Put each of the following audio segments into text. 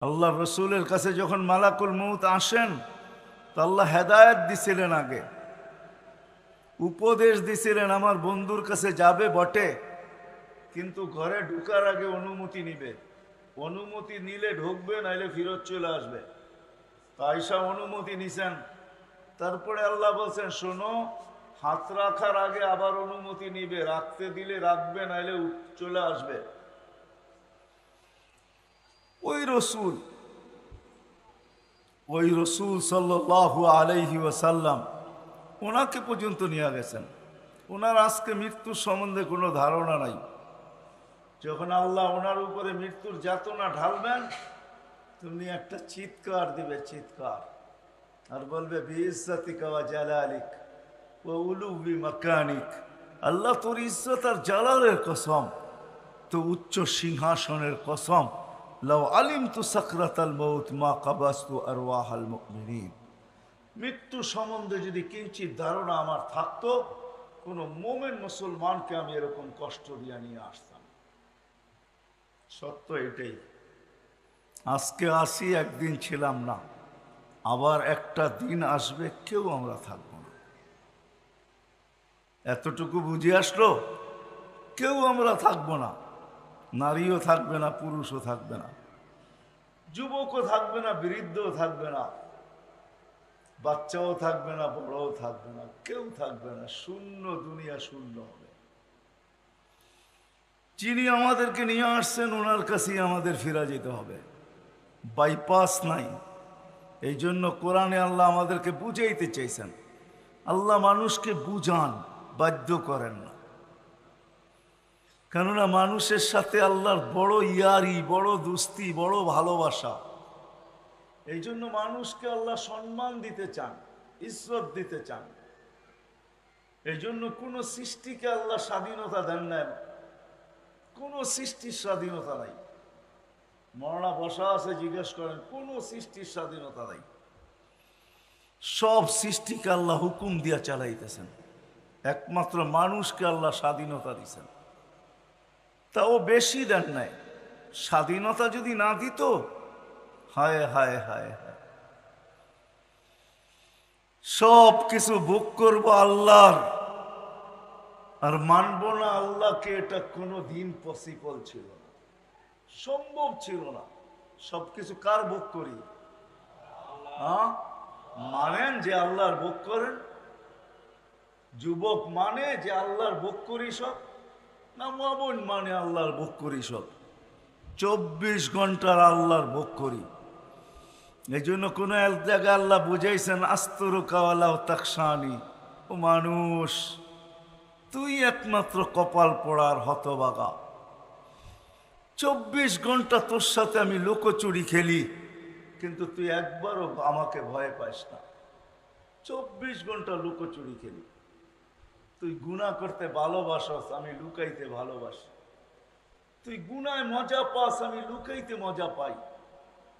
আল্লাহ রসুলের কাছে যখন মালাকুল মউত আসেন তো আল্লাহ হেদায়েত দিছিলেন, আগে উপদেশ দিছিলেন আমার বন্ধুর কাছে যাবে বটে, কিন্তু ঘরে ঢুকার আগে অনুমতি নিবে, অনুমতি নিলে ঢুকবে, নাইলে ফিরত চলে আসবে। আয়েশা অনুমতি নিছেন, তারপরে আল্লাহ বলছেন শোনো, হাত রাখার আগে আবার অনুমতি নিবে, রাখতে দিলে রাখবে, নাইলে চলে আসবে। ওই রসুল সাল্লাল্লাহু আলাইহি ওয়াসাল্লাম ওনাকে পর্যন্ত নিয়ে গেছেন, ওনার আজকে মৃত্যুর সম্বন্ধে কোনো ধারণা নাই। যখন আল্লাহ ওনার উপরে মৃত্যুর যাতনা ঢালবেন, তুমি একটা চিৎকার দিবে, চিৎকার, আর বলবে বিইজ্জাতিকা ওয়া জালালিক ওয়া উলুবি মাকানিক, আল্লাহ তোর ইজ্জত আর জালালের কসম, তো উচ্চ সিংহাসনের কসম, লাউ আলিমতু সাকরাতাল মউত মা কাবাস্তু আরওয়াহাল মুমিনিন, মৃত্যু সম্বন্ধে যদি কিঞ্চিত ধারণা আমার থাকতো, কোনো মোমেন মুসলমানকে আমি এরকম কষ্ট দিয়ে নিয়ে আসতাম। সত্য এটাই, আজকে আসি, একদিন ছিলাম না, আবার একটা দিন আসবে কেউ আমরা থাকবো না। এতটুকু বুঝে আসলো, কেউ আমরা থাকবো না, নারীও থাকবে না, পুরুষও থাকবে না, যুবকও থাকবে না, বৃদ্ধও থাকবে না, বাচ্চাও থাকবে না, বড়ও থাকবে না, কেউ থাকবে না, শূন্য, দুনিয়া শূন্য হবে। যিনি আমাদেরকে নিয়ে আসছেন ওনার কাছেই আমাদের ফিরে যেতে হবে, বাইপাস নাই। এই জন্য কোরআনে আল্লাহ আমাদেরকে বুঝাইতে চাইছেন, আল্লাহ মানুষকে বুঝান, বাধ্য করেন না। কেননা মানুষের সাথে আল্লাহর বড় ইয়ারি, বড় দুস্তি, বড় ভালোবাসা। এই জন্য মানুষকে আল্লাহ সম্মান দিতে চান, ইজ্জত দিতে চান। এই জন্য কোনো সৃষ্টিকে আল্লাহ স্বাধীনতা দেন না, কোনো সৃষ্টির স্বাধীনতা নাই। মরনা বসা আছে, জিজ্ঞেস করেন, কোনো সৃষ্টির স্বাধীনতা নাই। সব সৃষ্টিকে আল্লাহ হুকুম দিয়া চালাইতেছেন, একমাত্র মানুষকে আল্লাহ স্বাধীনতা দিচ্ছেন, তাও বেশি দেন নাই। স্বাধীনতা যদি না দিত, হায় হায় হায় হায়, সব কিছু ভোগ করবো আল্লাহর, আর মানব না আল্লাহকে, এটা কোনো দিন পসিবল ছিল না, সম্ভব ছিল না। সবকিছু কার ভোগ করি? মানেন যে আল্লাহর ভোগ করেন? যুবক মানে যে আল্লাহর ভোগ করি সব, না মামুন মানে আল্লাহর ভোগ করি সব? 24 ঘন্টার আল্লাহর ভোগ করি। এই জন্য কোনো এক জায়গায় আল্লাহ বুঝাইছেন, আস্তরুকাওয়ালা তাকসানি, ও মানুষ তুই একমাত্র কপাল পোড়ার হতবাগা। 24 ঘন্টা তোর সাথে আমি লুকোচুরি খেলি, কিন্তু তুই একবারও আমাকে ভয় পাস না। 24 ঘন্টা লুকোচুরি খেলি। তুই গুনাহ করতে ভালোবাসস, আমি লুকাইতে ভালোবাসি। তুই গুনায় মজা পাস, আমি লুকাইতে মজা পাই।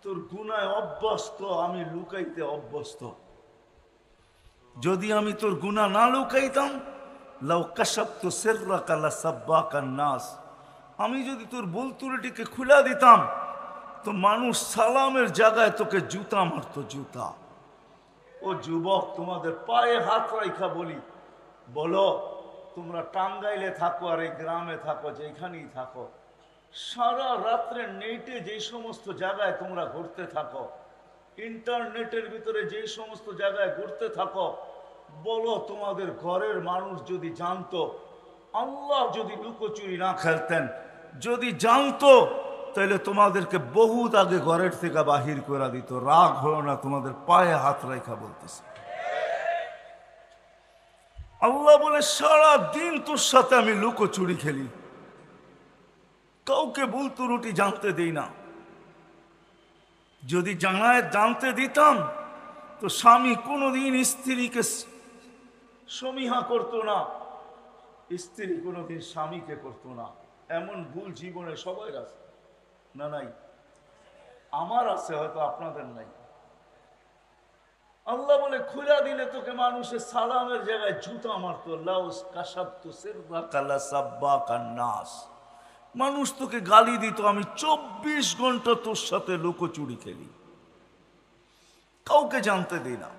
তোর গুনায় অভ্যস্ত, আমি লুকাইতে অভ্যস্ত। যদি আমি তোর গুনাহ না লুকাইতাম, লাউ কাশাফতু সিররাকা লাসাব্বাকান নাস, আমি যদি তোর ভুল ত্রুটিকে খুলে দিতাম, তো মানুষ সালামের জায়গায় তোকে জুতা মারতো, জুতা। ও যুবক, তোমাদের পায়ে হাত রাইখা বলি, বলো তোমরা টাঙ্গাইলে থাকো আর এই গ্রামে থাকো, যেখানেই থাকো, সারা রাত্রে নেটে যে সমস্ত জায়গায় তোমরা ঘুরতে থাকো, ইন্টারনেটের ভিতরে যে সমস্ত জায়গায় ঘুরতে থাকো, বলো তোমাদের ঘরের মানুষ যদি জানতো, আল্লাহ যদি লুকোচুরি না খেলতেন, যদি জানতো, তাহলে তোমাদেরকে বহুত আগে ঘরের থেকে বাহির করে দিত। রাগ হলো না, তোমাদের পায়ে হাত রেখা বলতেছে। আল্লাহ বলে, সারা দিন তোর সাথে আমি লুকোচুরি খেলি, কাউকে ভুল ত্রুটি জানতে দেই না। যদি জানতে দিতাম, তো স্বামী কোনোদিন স্ত্রীকে সমীহা করতো না, স্ত্রী কোনোদিন স্বামীকে করতো না। এমন ভুল জীবনে সবাই আছে না? নাই? আমার আছে, হয়তো আপনাদের নাই। আল্লাহ বলে, খুলে দিলে তোকে মানুষের সালামের জায়গায় জুতা মারতো। লাউ কাশাফতু সিররাকা লাসাব্বাকান নাস, মানুষ তোকে গালি দিত, আমি 24 ঘন্টা তোর সাথে লুকোচুরি খেলি, কাউকে জানতে দিই না।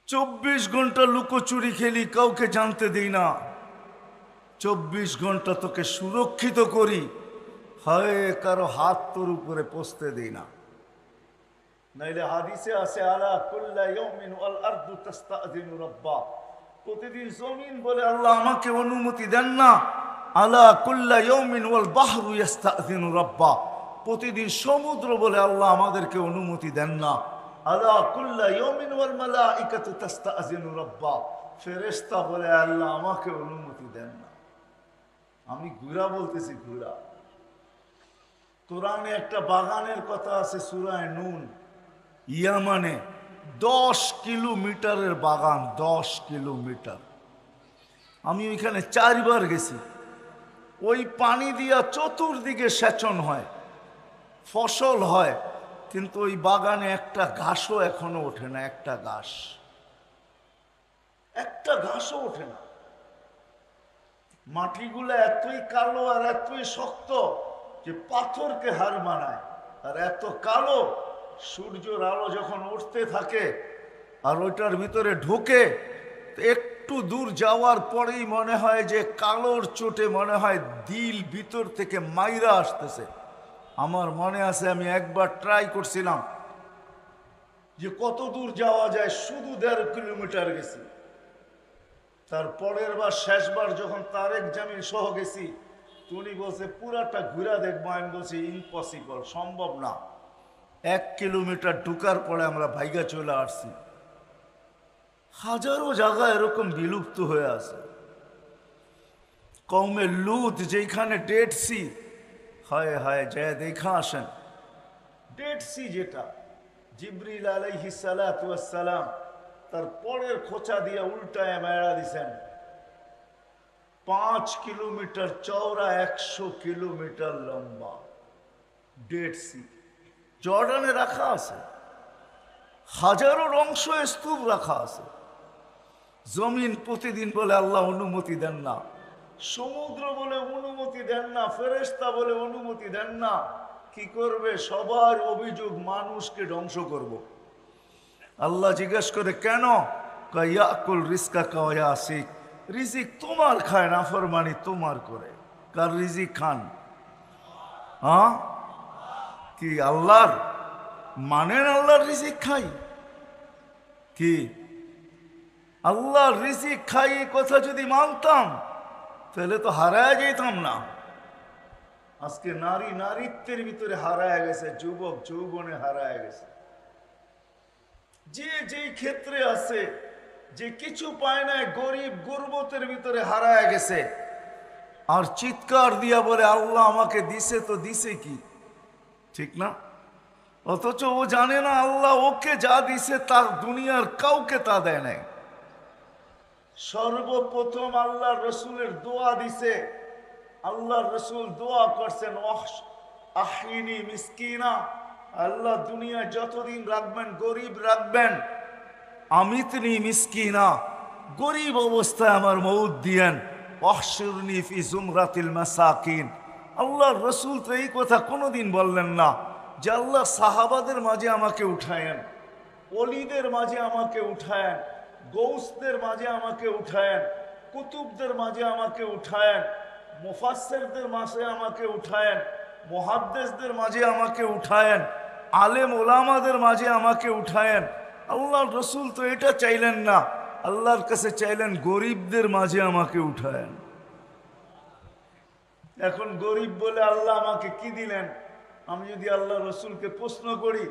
24 ঘন্টা লুকোচুরি খেলি, কাউকে জানতে দিই না। 24 ঘন্টা তোকে সুরক্ষিত করি, হয় কারো হাত তোর উপরে পৌঁছতে দিই না। নাইলে হাদিসে আছে আলা কুল্লা ইয়াউমিন ওয়াল আরদু তাস্তাযিনু রাব্বা, প্রতিদিন জমিন বলে আল্লাহ আমাকে অনুমতি দেন না। আলা কুল্লা ইয়াউমিন ওয়াল বাহরু ইস্তাযিনু রাব্বা, প্রতিদিন সমুদ্র বলে আল্লাহ আমাদেরকে অনুমতি দেন না। আলা কুল্লা ইয়াউমিন ওয়াল মালাইকাতু তাস্তাযিনু রাব্বা, ফেরেশতা বলে আল্লাহ আমাকে অনুমতি দেন না। আমি ঘুরা বলতেছি, ঘুরা। কোরআনে একটা বাগানের কথা আছে সূরা নূন, ইয়ামানে 10 কিলোমিটারের বাগান, 10 কিলোমিটার। আমি ওইখানে 4 বার গেছি। ওই পানি দিয়া চতুর্দিকে সেচন হয়, ফসল হয়, কিন্তু ওই বাগানে একটা ঘাসও এখনো ওঠে না, একটা ঘাসও ওঠে না। মাটিগুলো এতই কালো আর এতই শক্ত যে পাথরকে হার মানায়। আর এত কালো, সূর্যের আলো যখন উঠতে থাকে আর ওইটার ভিতরে ঢুকে, একটু দূর যাওয়ার পরেই মনে হয় যে কালোর চোটে মনে হয় দিল ভিতর থেকে মাইরা আসতেছে। আমার মনে আছে আমি একবার ট্রাই করছিলাম যে কত দূর যাওয়া যায়, শুধু 1.5 কিলোমিটার গেছি। তার পরের বার, শেষবার যখন তারেক জামিল সহ গেছি, উনি বলছে পুরাটা ঘুরা দেখবো। আমি বলছি ইম্পসিবল, সম্ভব না। 1 কিলোমিটার ঢুকার পরে আমরা ভাইগা চলে আসছি। হাজারো জায়গা এরকম বিলুপ্ত হয়ে আছে। কওমে লুত যেখানে ডেড সি, হায় হায় যায় দেখা আসেন। ডেড সি যেটা জিবরিল আলাইহিস সালাতু ওয়াস সালাম তার পরের খোঁচা দিয়ে উল্টায় মেরা দিছেন। 5 কিলোমিটার চওড়া, 100 কিলোমিটার লম্বা ডেড সি। জর্ডানে রাখা আছে, হাজারো অংশ স্তূপ রাখা আছে। জমিন প্রতিদিন বলে আল্লাহ অনুমতি দেন না, সমুদ্র বলে অনুমতি দেন না, ফেরেশতা বলে অনুমতি দেন না। কি করবে? সবার অভিযোগ মানুষকে ধ্বংস করব। আল্লাহ জিজ্ঞেস করে কেন? ইয়াকুল রিজকা কায়াসিক, রিজিক তোমার খায়, নাফরমানি তোমার করে। কার রিজিক খান? হ্যাঁ, কি আল্লাহর? মানেন আল্লাহর রিজিক খাই? কি আল্লাহর রিজিক খাই এই কথা যদি মানতাম তাহলে তো হারায় যেতাম না। আজকে নারী নারীত্বের ভিতরে হারায় গেছে, যুবক যৌবনে হারায় গেছে। যে যেই ক্ষেত্রে আছে, যে কিছু পায় নাই, গরিব গুরবতের ভিতরে হারায় গেছে। আর চিৎকার দিয়া বলে আল্লাহ আমাকে দিছে, তো দিছে কি? ঠিক না? অথচ ও জানে না আল্লাহ ওকে যা দিছে তার দুনিয়ার কাউকে তা দেয় নাই। সর্বপ্রথম আল্লাহ রসুলের দোয়া দিছে। আল্লাহ রসুল দোয়া করছেন আহিনি মিসকিনা, আল্লাহ দুনিয়া যতদিন রাখবেন গরিব রাখবেন। আমিতনি মিসকিনা, গরিব অবস্থায় আমার মউত দিয়েন। ওয়াহশুরনি ফি জুমরাতিল মাসাকিন। আল্লাহ রসুল তো এই কথা কোনোদিন বললেন না যে আল্লাহ সাহাবাদের মাঝে আমাকে উঠায়েন, ওলিদের মাঝে আমাকে উঠায়েন, গৌসদের মাঝে আমাকে উঠায়েন, কুতুবদের মাঝে আমাকে উঠায়েন, মুফাসসিরদের মাঝে আমাকে উঠায়েন, মুহাদ্দিসদের মাঝে আমাকে উঠায়েন, আলেম ওলামাদের মাঝে আমাকে উঠায়েন। আল্লাহ রসুল তো এটা চাইলেন না, আল্লাহর কাছে চাইলেন গরিবদের মাঝে আমাকে উঠায়েন। এখন গরিব বলে আল্লাহ আমাকে কি দিলেন? আমি যদি আল্লাহ রসুলকে প্রশ্ন করি,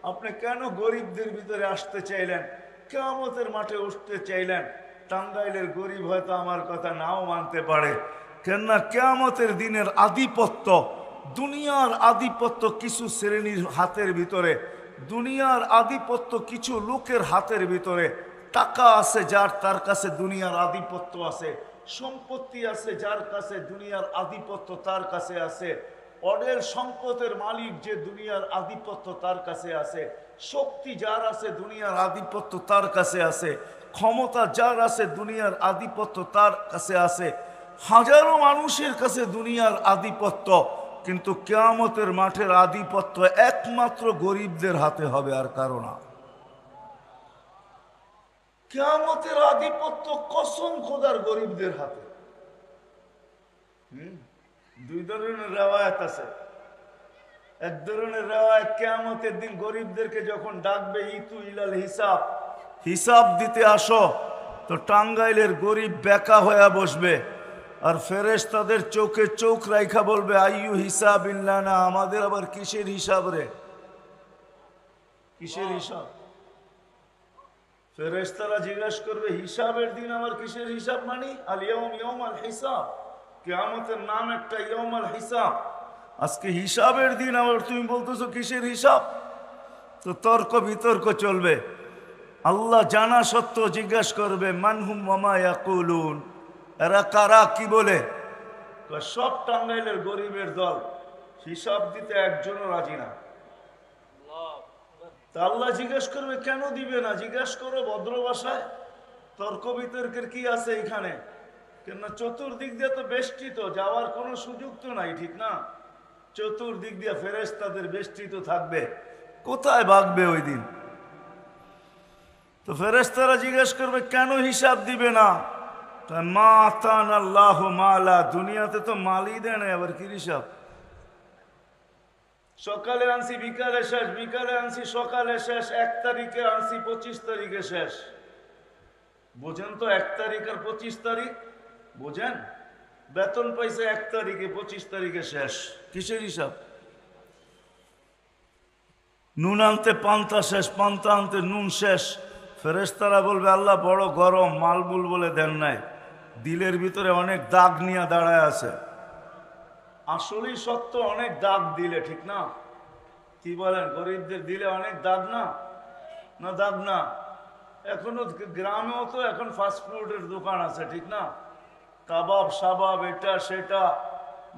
আপনি কেন গরিবদের ভিতরে আসতে চাইলেন, কিয়ামতের মাঠে উঠতে চাইলেন? টাঙ্গাইলের গরিব হয়তো আমার কথা নাও মানতে পারে, কেননা কিয়ামতের দিনের আধিপত্য, দুনিয়ার আধিপত্য কিছু শ্রেণীর হাতের ভিতরে, দুনিয়ার আধিপত্য কিছু লোকের হাতের ভিতরে। টাকা আছে যার, তার কাছে দুনিয়ার আধিপত্য আছে। সম্পত্তি আছে যার কাছে, দুনিয়ার আধিপত্য তার কাছে আছে। অডেল সম্পদের মালিক যে, দুনিয়ার আধিপত্য তার কাছে আছে। শক্তি যার আছে, দুনিয়ার আধিপত্য তার কাছে আছে। ক্ষমতা যার আছে, দুনিয়ার আধিপত্য তার কাছে আছে। হাজারো মানুষের কাছে দুনিয়ার আধিপত্য, কিন্তু কিয়ামতের মাঠের আধিপত্য একমাত্র গরিবদের হাতে হবে, আর কারো না। কিয়ামতের আধিপত্য কসম খোদার গরিবদের হাতে। দুই ধরনের রেওয়ায়াত আছে। এক ধরনের রেওয়ায়াত, কিয়ামতের দিন গরিবদেরকে যখন ডাকবে, ইতু ইলাল হিসাব, হিসাব দিতে আসো, তো টাঙ্গাইলের গরিব বেকা হয়ে বসবে, আর ফেরেশতাদের চোখে চোখ রাইখা বলবে, আইয়ু হিসাব ইল্লানা, আমাদের আবার কিসের হিসাব রে, কিসের হিসাব? ফেরেশতারা জিজ্ঞাসা করবে, হিসাবের দিন আমার কিসের হিসাব? মানি আল ইয়াউম ইয়াউমাল হিসাব, কিয়ামতের নাম একটা ইয়াউমাল হিসাব। আজকে হিসাবের দিন আবার তুমি বলতেছো কিসের হিসাব? তো তর্ক বিতর্ক চলবে। আল্লাহ জানা সত্ত্বেও জিজ্ঞাসা করবে, মানহুম ওয়া মা ইয়াকুলুন, এরা কারা, কি বলে? সব টাঙ্গাইলের গরিবের দল, হিসাব দিতে একজনও রাজি না। তা আল্লাহ জিজ্ঞেস করবে, কেন দিবে না? জিজ্ঞেস করো ভদ্র ভাষায়। তর্ক বিতর্কের কি আছে এখানে? কেননা চতুর্দিক দিয়ে তো বেষ্টিত, যাওয়ার কোনো সুযোগ তো নাই, ঠিক না? চতুর্দিক দিয়ে ফেরেশতাদের বেষ্টিত থাকবে, কোথায় ভাগবে ওই দিন? তো ফেরেশতারা জিজ্ঞেস করবে, কেন হিসাব দিবে না? মা আতান আল্লাহ মালা, দুনিয়াতে তো মালই দেয় না, আবার কি হিসাব? সকালে আনছি বিকালে শেষ, বিকালে আনছি সকালে শেষ, 1 তারিখে আনছি 25 তারিখে শেষ। বোঝেন তো 1 তারিখ আর 25 তারিখ বোঝেন? বেতন পাইছে 1 তারিখে, 25 তারিখে শেষ, কিসের হিসাব? নুন আনতে পান্তা শেষ, পান্তা আনতে নুন শেষ। ফেরেশতারা বলবে, আল্লাহ বড় গরম, মালবুল বলে দেন নাই, দিলের ভিতরে অনেক দাগ নিয়ে দাঁড়ায় আছে। আসলেই সত্য, অনেক দাগ দিলে, ঠিক না? কি বলেন, গরিবদের দিলে অনেক দাগ না? না দাগ না? এখনো গ্রামেও তো এখন ফাস্টফুডের দোকান আছে, ঠিক না? কাবাব সাবাব, এটা সেটা,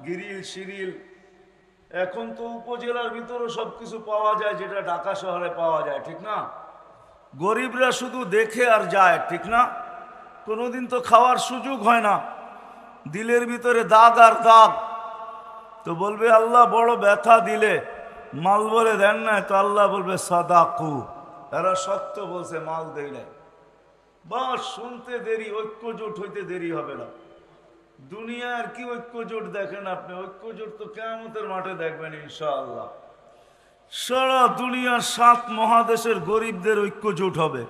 গিরিল শিরিল, এখন তো উপজেলার ভিতরে সবকিছু পাওয়া যায়, যেটা ঢাকা শহরে পাওয়া যায়, ঠিক না? গরিবরা শুধু দেখে আর যায়, ঠিক না? কোনোদিন তো খাওয়ার সুযোগ হয় না, দিলের ভিতরে দাগ আর দাগ। তো বলবে, আল্লাহ বড় ব্যথা দিলে, মাল বলে দেন না, তো আল্লাহ বলবে সাদাকু, এরা সত্য বলছে, মাল দেয় নাই। বাস শুনতে দেরি, ঐক্যজোট হইতে দেরি হবে না। দুনিয়ার কি ঐক্যজোট দেখেন আপনি? ঐক্যজোট তো কিয়ামতের মাঠে দেখবেন ইনশাআল্লাহ। সারা দুনিয়ার 7 মহাদেশের গরিবদের ঐক্যজোট হবে,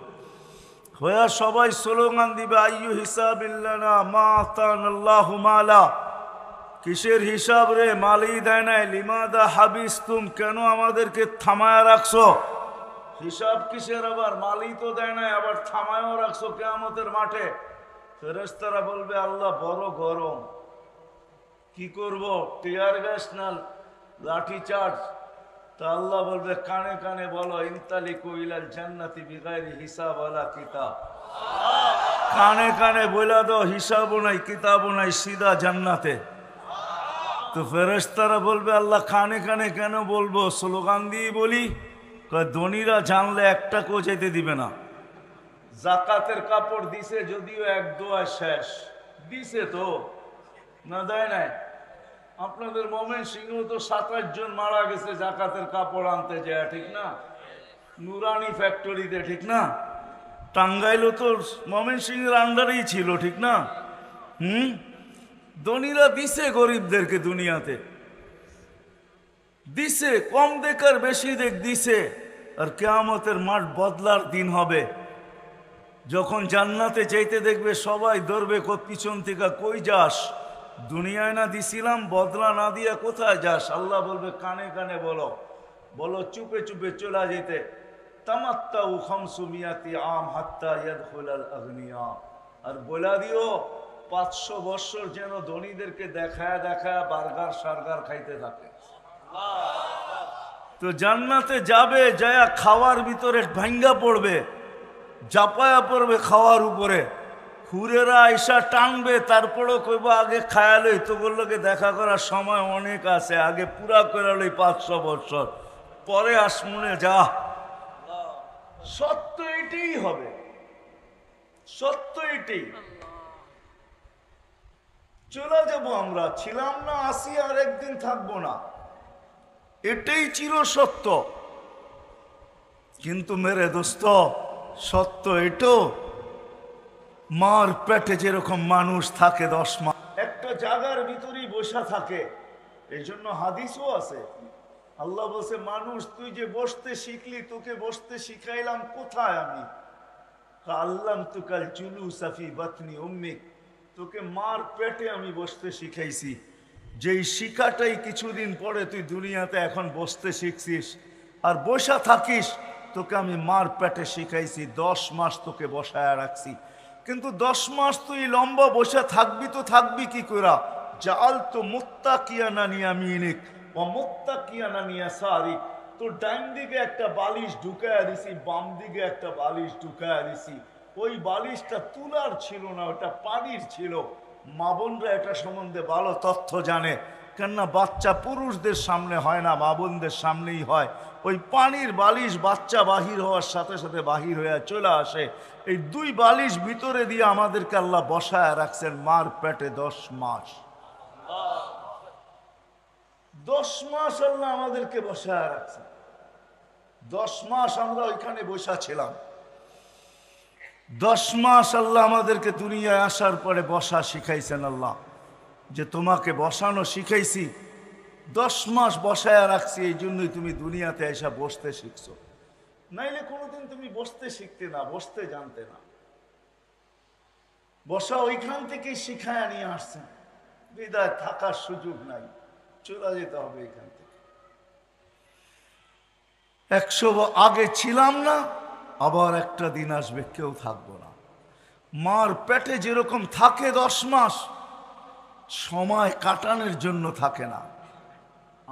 হইয়া সবাই স্লোগান দিবে, আইয়ু হিসাব ইল্লানা মা আতানাল্লাহু মালা, কিসের হিসাব রে, মালই দেয় নাই। লিমাদা হাবিস তুম, কেন আমাদেরকে থামায়া রাখছো? হিসাব কিসের আবার? মালই তো দেয় নাই, আবার থামায়ও রাখছো কিয়ামতের মাঠে। ফেরেশতারা বলবে, আল্লাহ বড় গরম, কি করব, টিয়ার গ্যাস না লাঠি চার্জ? তা আল্লাহ বলবে, কানে কানে বলো, ইনতালিকু ইলাল জান্নাতি বিগাইরি হিসাব ওয়ালা কিতাব, কানে কানে বইলা দাও, হিসাবও নাই কিতাবও নাই, সিধা জান্নাতে। তো ফেরেশতারা বলবে, আল্লাহ কানে কানে কেন বলবো, স্লোগান দিয়ে বলি। ধনীরা জানলে একটা কেউ যেতে দিবে না। জাকাতের কাপড় দিছে, যদিও 1 দোয়া শেষ দিছে, তো না দেয় নাই? আপনাদের ময়মনসিংহ তো 27 জন মারা গেছে জাকাতের কাপড় আনতে যায়, ঠিক না? নুরানি ফ্যাক্টরিতে, ঠিক না? টাঙ্গাইলও তো ময়মনসিংহের আন্ডারেই ছিল, ঠিক না? ধনীরা দিছে গরিবদেরকে, দুনিয়াতে দিছে, কম দেখ আর বেশি দেখ দিছে। আর কিয়ামতের মাঠ বদলার দিন হবে, যখন জান্নাতে চাইতে দেখবে সবাই ধরবে পিছন থেকে, কই যাস? দুনিয়ায় না দিছিলাম, বদলা না দিয়া কোথায় যাস? আল্লাহ বলবে, কানে কানে বলো, বলো চুপে চুপে চলা যেতে। তামাত্তাউ 500 আম হাত্তা ইয়াদখুলাল আগনিয়া, আর বলা দিও 500 বছর যেন ধনীদেরকে দেখায় দেখায় বার্গার সার্গার খাইতে থাকে। তো জান্নাতে যাবে, যায়া খাওয়ার ভিতরে ভাঙ্গা পড়বে, জাপায়া পড়বে খাওয়ার উপরে, হুরেরা আইসা টানবে, তারপরেও কইব আগে খায়ালই তো, বললোকে দেখা করার সময় অনেক আছে, আগে পুরা করে লই 500 বছর, পরে আসমুনে যা। সত্য এটাই হবে, সত্য এটাই। চলে যাব, আমরা ছিলাম না, আসি, আর একদিন থাকবো না, এটাই চিরসত্য। কিন্তু মেরে দোস্ত, সত্য এটো, মার পেটে যেরকম মানুষ থাকে 10 মাস একটা জায়গার ভিতরেই বসা থাকে। এই জন্য হাদিসও আছে, আল্লাহ বলছে, মানুষ তুই যে বসতে শিখলি, তোকে বসতে শিখাইলাম কোথায় আমি? আল্লাম তুকাল চুলু সাফি বাতনি উম্মিক, তোকে মার পেটে আমি বসতে শিখাইছি। যেই শিখাটাই কিছুদিন পরে তুই দুনিয়াতে এখন বসতে শিখছিস আর বসা থাকিস, তোকে আমি মার পেটে শিখাইছি, 10 মাস তোকে বসায় রাখছি। কিন্তু 10 মাস তুই লম্বা বসে থাকবি তো থাকবি কি করে? জাল তো মুত্তাকিয়ানা নিয়ামিনিক ও মুত্তাকিয়ানা নিয়াসারিক, তোর ডাইন দিকে একটা বালিশ ঢুকায়া দিছি, বাম দিকে একটা বালিশ ঢুকায়া দিছি। ওই বালিশটা তুলার ছিল না, ওটা পানির ছিল। মা বোনরা এটা সম্বন্ধে ভালো তথ্য জানে, কেননা বাচ্চা পুরুষদের সামনে হয় না, মা বোনদের সামনেই হয়। ওই পানির বালিশ বাচ্চা বাহির হওয়ার সাথে সাথে বাহির হয়ে চলে আসে। এই 2 বালিশ ভিতরে দিয়ে আমাদেরকে আল্লাহ বসায় রাখছেন মার পেটে 10 মাস। 10 মাস আল্লাহ আমাদেরকে বসায় রাখছেন। 10 মাস আমরা ওইখানে বসা ছিলাম। 10 মাস আল্লাহ আমাদেরকে দুনিয়ায় আসার পরে বসা শিখাইছেন। আল্লাহ যে তোমাকে বসানো শিখাইছি, 10 মাস বসায় রাখছি, এই জন্যই তুমি দুনিয়াতে এসে বসতে শিখছো। নাইলে কোনোদিন তুমি বসতে শিখতে না, বসতে জানতে না। বসা ওইখান থেকেই শিখায় নিয়ে আসছেন, বিদায় থাকার সুযোগ নাই, চলে যেতে হবে এখান থেকে। 100 আগে ছিলাম না, আবার একটা দিন আসবে কেউ থাকবো না। মার পেটে যেরকম থাকে 10 মাস, সময় কাটানোর জন্য থাকে না।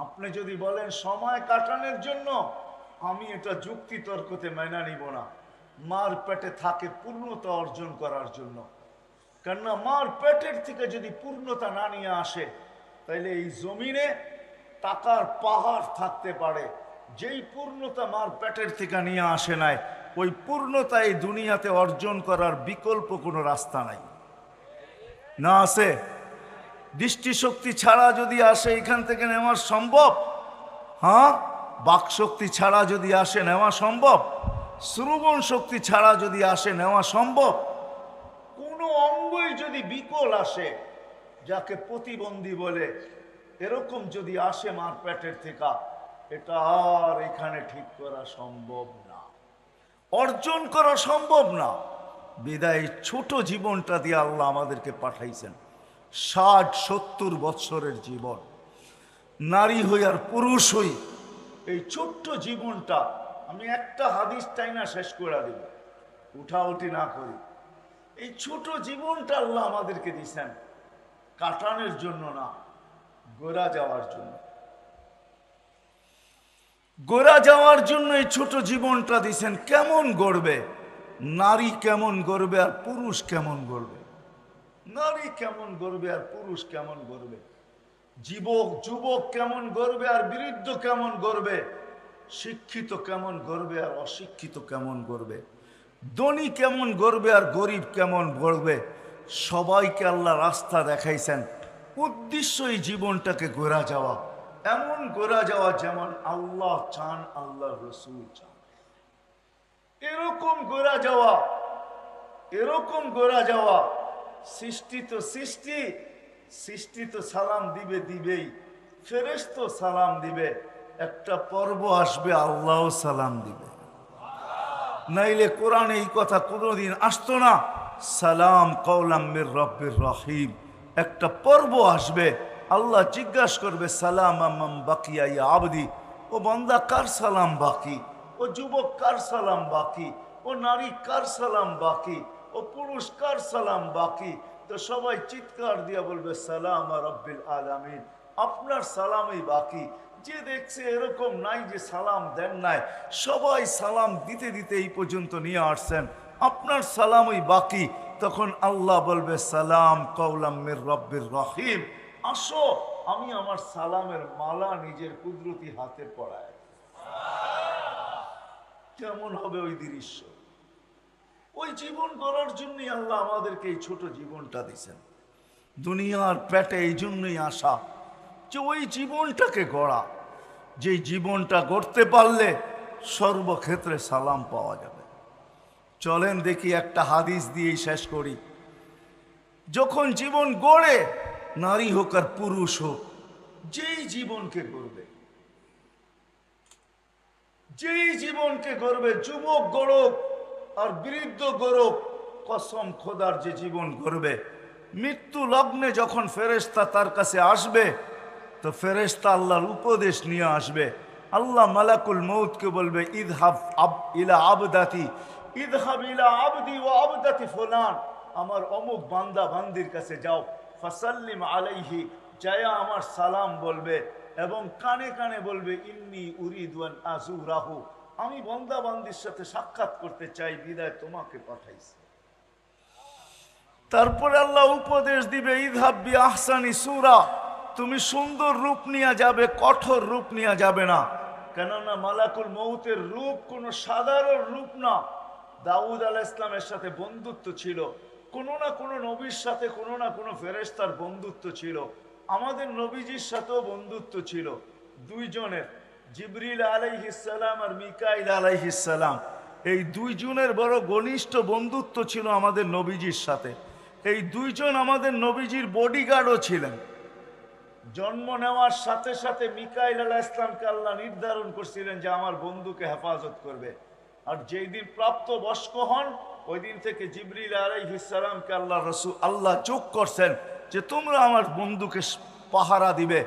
আপনি যদি বলেন সময় কাটানোর জন্য, আমি এটা যুক্তি তর্কতে মেনে নিব না। মার পেটে থাকে পূর্ণতা অর্জন করার জন্য। কেননা মার পেটের থেকে যদি পূর্ণতা না নিয়ে আসে, তাইলে এই জমিনে টাকার পাহাড় থাকতে পারে। যেই পূর্ণতা মার পেটের থেকে নিয়ে আসে নাই, ওই পূর্ণতা এই দুনিয়াতে অর্জন করার বিকল্প কোনো রাস্তা নাই। না আছে? দৃষ্টিশক্তি ছাড়া যদি আসে এখান থেকে নেওয়া সম্ভব? হ্যাঁ। বাকশক্তি ছাড়া যদি আসে নেওয়া সম্ভব? শ্রবণ শক্তি ছাড়া যদি আসে নেওয়া সম্ভব? কোনো অঙ্গই যদি বিকল আসে, যাকে প্রতিবন্ধী বলে, এরকম যদি আসে মার পেটের থেকে, এটা আর এখানে ঠিক করা সম্ভব না, অর্জন করা সম্ভব না। বিদায় ছোট জীবনটা দিয়ে আল্লাহ আমাদেরকে পাঠাইছেন। 60-70 বৎসরের জীবন, নারী হই আর পুরুষ হই, এই ছোট্ট জীবনটা, আমি একটা হাদিস টাইনা শেষ করে দেব, উঠাউঠি না করি। এই ছোট জীবনটা আল্লাহ আমাদেরকে দিয়েছেন কাটানোর জন্য না, গোরা যাওয়ার জন্য। গোরা যাওয়ার জন্য এই ছোট জীবনটা দিয়েছেন। কেমন গড়বে? নারী কেমন গড়বে আর পুরুষ কেমন গড়বে? নারী কেমন গড়বে আর পুরুষ কেমন গড়বে? যুবক কেমন গড়বে আর বৃদ্ধ কেমন গড়বে? শিক্ষিত কেমন গড়বে আর অশিক্ষিত কেমন গড়বে? ধনী কেমন গড়বে আর গরিব কেমন গড়বে? সবাইকে আল্লাহ রাস্তা দেখাইছেন। উদ্দেশ্য এই জীবনটাকে গড়া যাওয়া, এমন গড়া যাওয়া যেমন আল্লাহ চান, আল্লাহ রসুল চান। এরকম গড়া যাওয়া, এরকম গড়া যাওয়া। সৃষ্টি তো সৃষ্টি, সৃষ্টি তো সালাম দিবেই, ফেরেশতা সালাম দিবে। একটা পর্ব আসবে আল্লাহও সালাম দিবে, নাইলে কোরআনে এই কথা কোনোদিন আসতো না। সালাম কওলাম মির রব্বির রহিম। একটা পর্ব আসবে, আল্লাহ জিজ্ঞাসা করবে সালাম আম্মাম বাকিয়া ইয়া আবদি, ও বান্দা কার সালাম বাকি? ও যুবক কার সালাম বাকি? ও নারী কার সালাম বাকি? ও পুরুষ কার সালাম বাকি? তো সবাই চিৎকার দিয়া বলবে সালাম রব্বিল আলামিন, আপনার সালামই বাকি। যে দেখছে এরকম নাই যে সালাম দেন নাই, সবাই সালাম দিতে দিতে এই পর্যন্ত নিয়ে আসছেন, আপনার সালামই বাকি। তখন আল্লাহ বলবে সালাম কওলাম মির রব্বির রহিম, আসো আমি আমার সালামের মালা নিজের কুদরতি হাতে পড়াই। কেমন হবে ওই দৃশ্য? ওই জীবন গড়ার জন্যই আল্লাহ আমাদেরকে এই ছোট জীবনটা দিছেন। দুনিয়ার পেটে এই জন্যই আসা যে ওই জীবনটাকে গড়া, যে জীবনটা গড়তে পারলে সর্বক্ষেত্রে সালাম পাওয়া যাবে। চলেন দেখি একটা হাদিস দিয়েই শেষ করি। যখন জীবন গড়ে, নারী হোক আর পুরুষ হোক, যেই জীবনকে গড়বে, যেই জীবনকে গড়বে, যুবক গড়ক আর বৃদ্ধ গড়ক, কসম খোদার যে জীবন গড়বে, মৃত্যু লগ্নে যখন ফেরেশতা তার কাছে আসবে, তো ফেরেশতা আল্লাহর উপদেশ নিয়ে আসবে। আল্লাহ মালাকুল মউতকে বলবে, ইযহাব ইলা আবদাতি, ইযহাব ইলা আবদি ওয়া আবদাতি ফুলান, আমার অমুক বান্দা বান্দির কাছে যাও, ফাসাল্লিম আলাইহি, যায়া আমার সালাম বলবে এবং কানে কানে বলবে, ইন্নী উরিদু আন আযুরাহু, আমি বান্দা বান্দির সাথে সাক্ষাৎ করতে চাই, বিদায় তোমাকে পাঠাইছি। তারপরে আল্লাহ উপদেশ দিবে, ইযহাব বি আহসানি সূরা, তুমি সুন্দর রূপ নিয়ে যাবে, কঠোর রূপ নিয়ে যাবে না। কেননা মালাকুল মউতের রূপ কোনো সাধারণ রূপ না। দাউদ আলাইহিস সালামের সাথে বন্ধুত্ব ছিল, কোনো না কোনো নবীর সাথে কোনো না কোনো ফেরেশতার বন্ধুত্ব ছিল। আমাদের নবীজির সাথেও বন্ধুত্ব ছিল দুইজনের, জিবরিল আলাইহিস সালাম আর মিকাইল আলাইহিস সালাম। এই দুইজনের বড় ঘনিষ্ঠ বন্ধুত্ব ছিল আমাদের নবীজির সাথে। এই দুইজন আমাদের নবীজির বডিগার্ডও ছিলেন। জন্ম নেওয়ার সাথে সাথে মিকাইল আলাইহিস সালামকে আল্লাহ নির্ধারণ করছিলেন যে আমার বন্ধুকে হেফাজত করবে। আর যেই দিন প্রাপ্ত বয়স্ক হন, ওই দিন থেকে জিবরিল আলাইহিস সালামকে আল্লাহ যোগ করছেন যে তোমরা আমার বন্ধুকে পাহারা দিবে।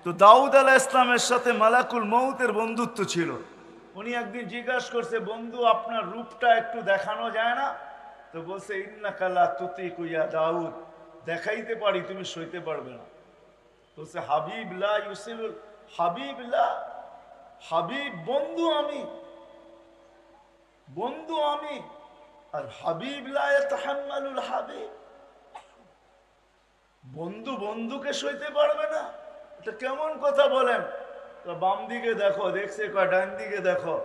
তো দাউদ আলাইহিস সালামের সাথে মালাকুল মউতের বন্ধুত্ব ছিল। উনি একদিন জিজ্ঞাসা করছে, বন্ধু আপনার রূপটা একটু দেখানো যায় না? তো বলছে, ইন্নাকা লা তুতিকু ইয়া দাউদ, দেখাইতে পারি, তুমি সইতে পারবে না। বলছে, হাবিব লা ইউসিলুল হাবিব লা, হাবিব বন্ধু আমি, বন্ধু আমি, আর হাবিব লা ইয়াতাহাম্মালুল হাবিব, বন্ধু বন্ধুকে সইতে পারবে না, এটা কেমন কথা বলেন? তো বাম দিকে দেখো, দেখছে কয় ডান দিকে দেখো,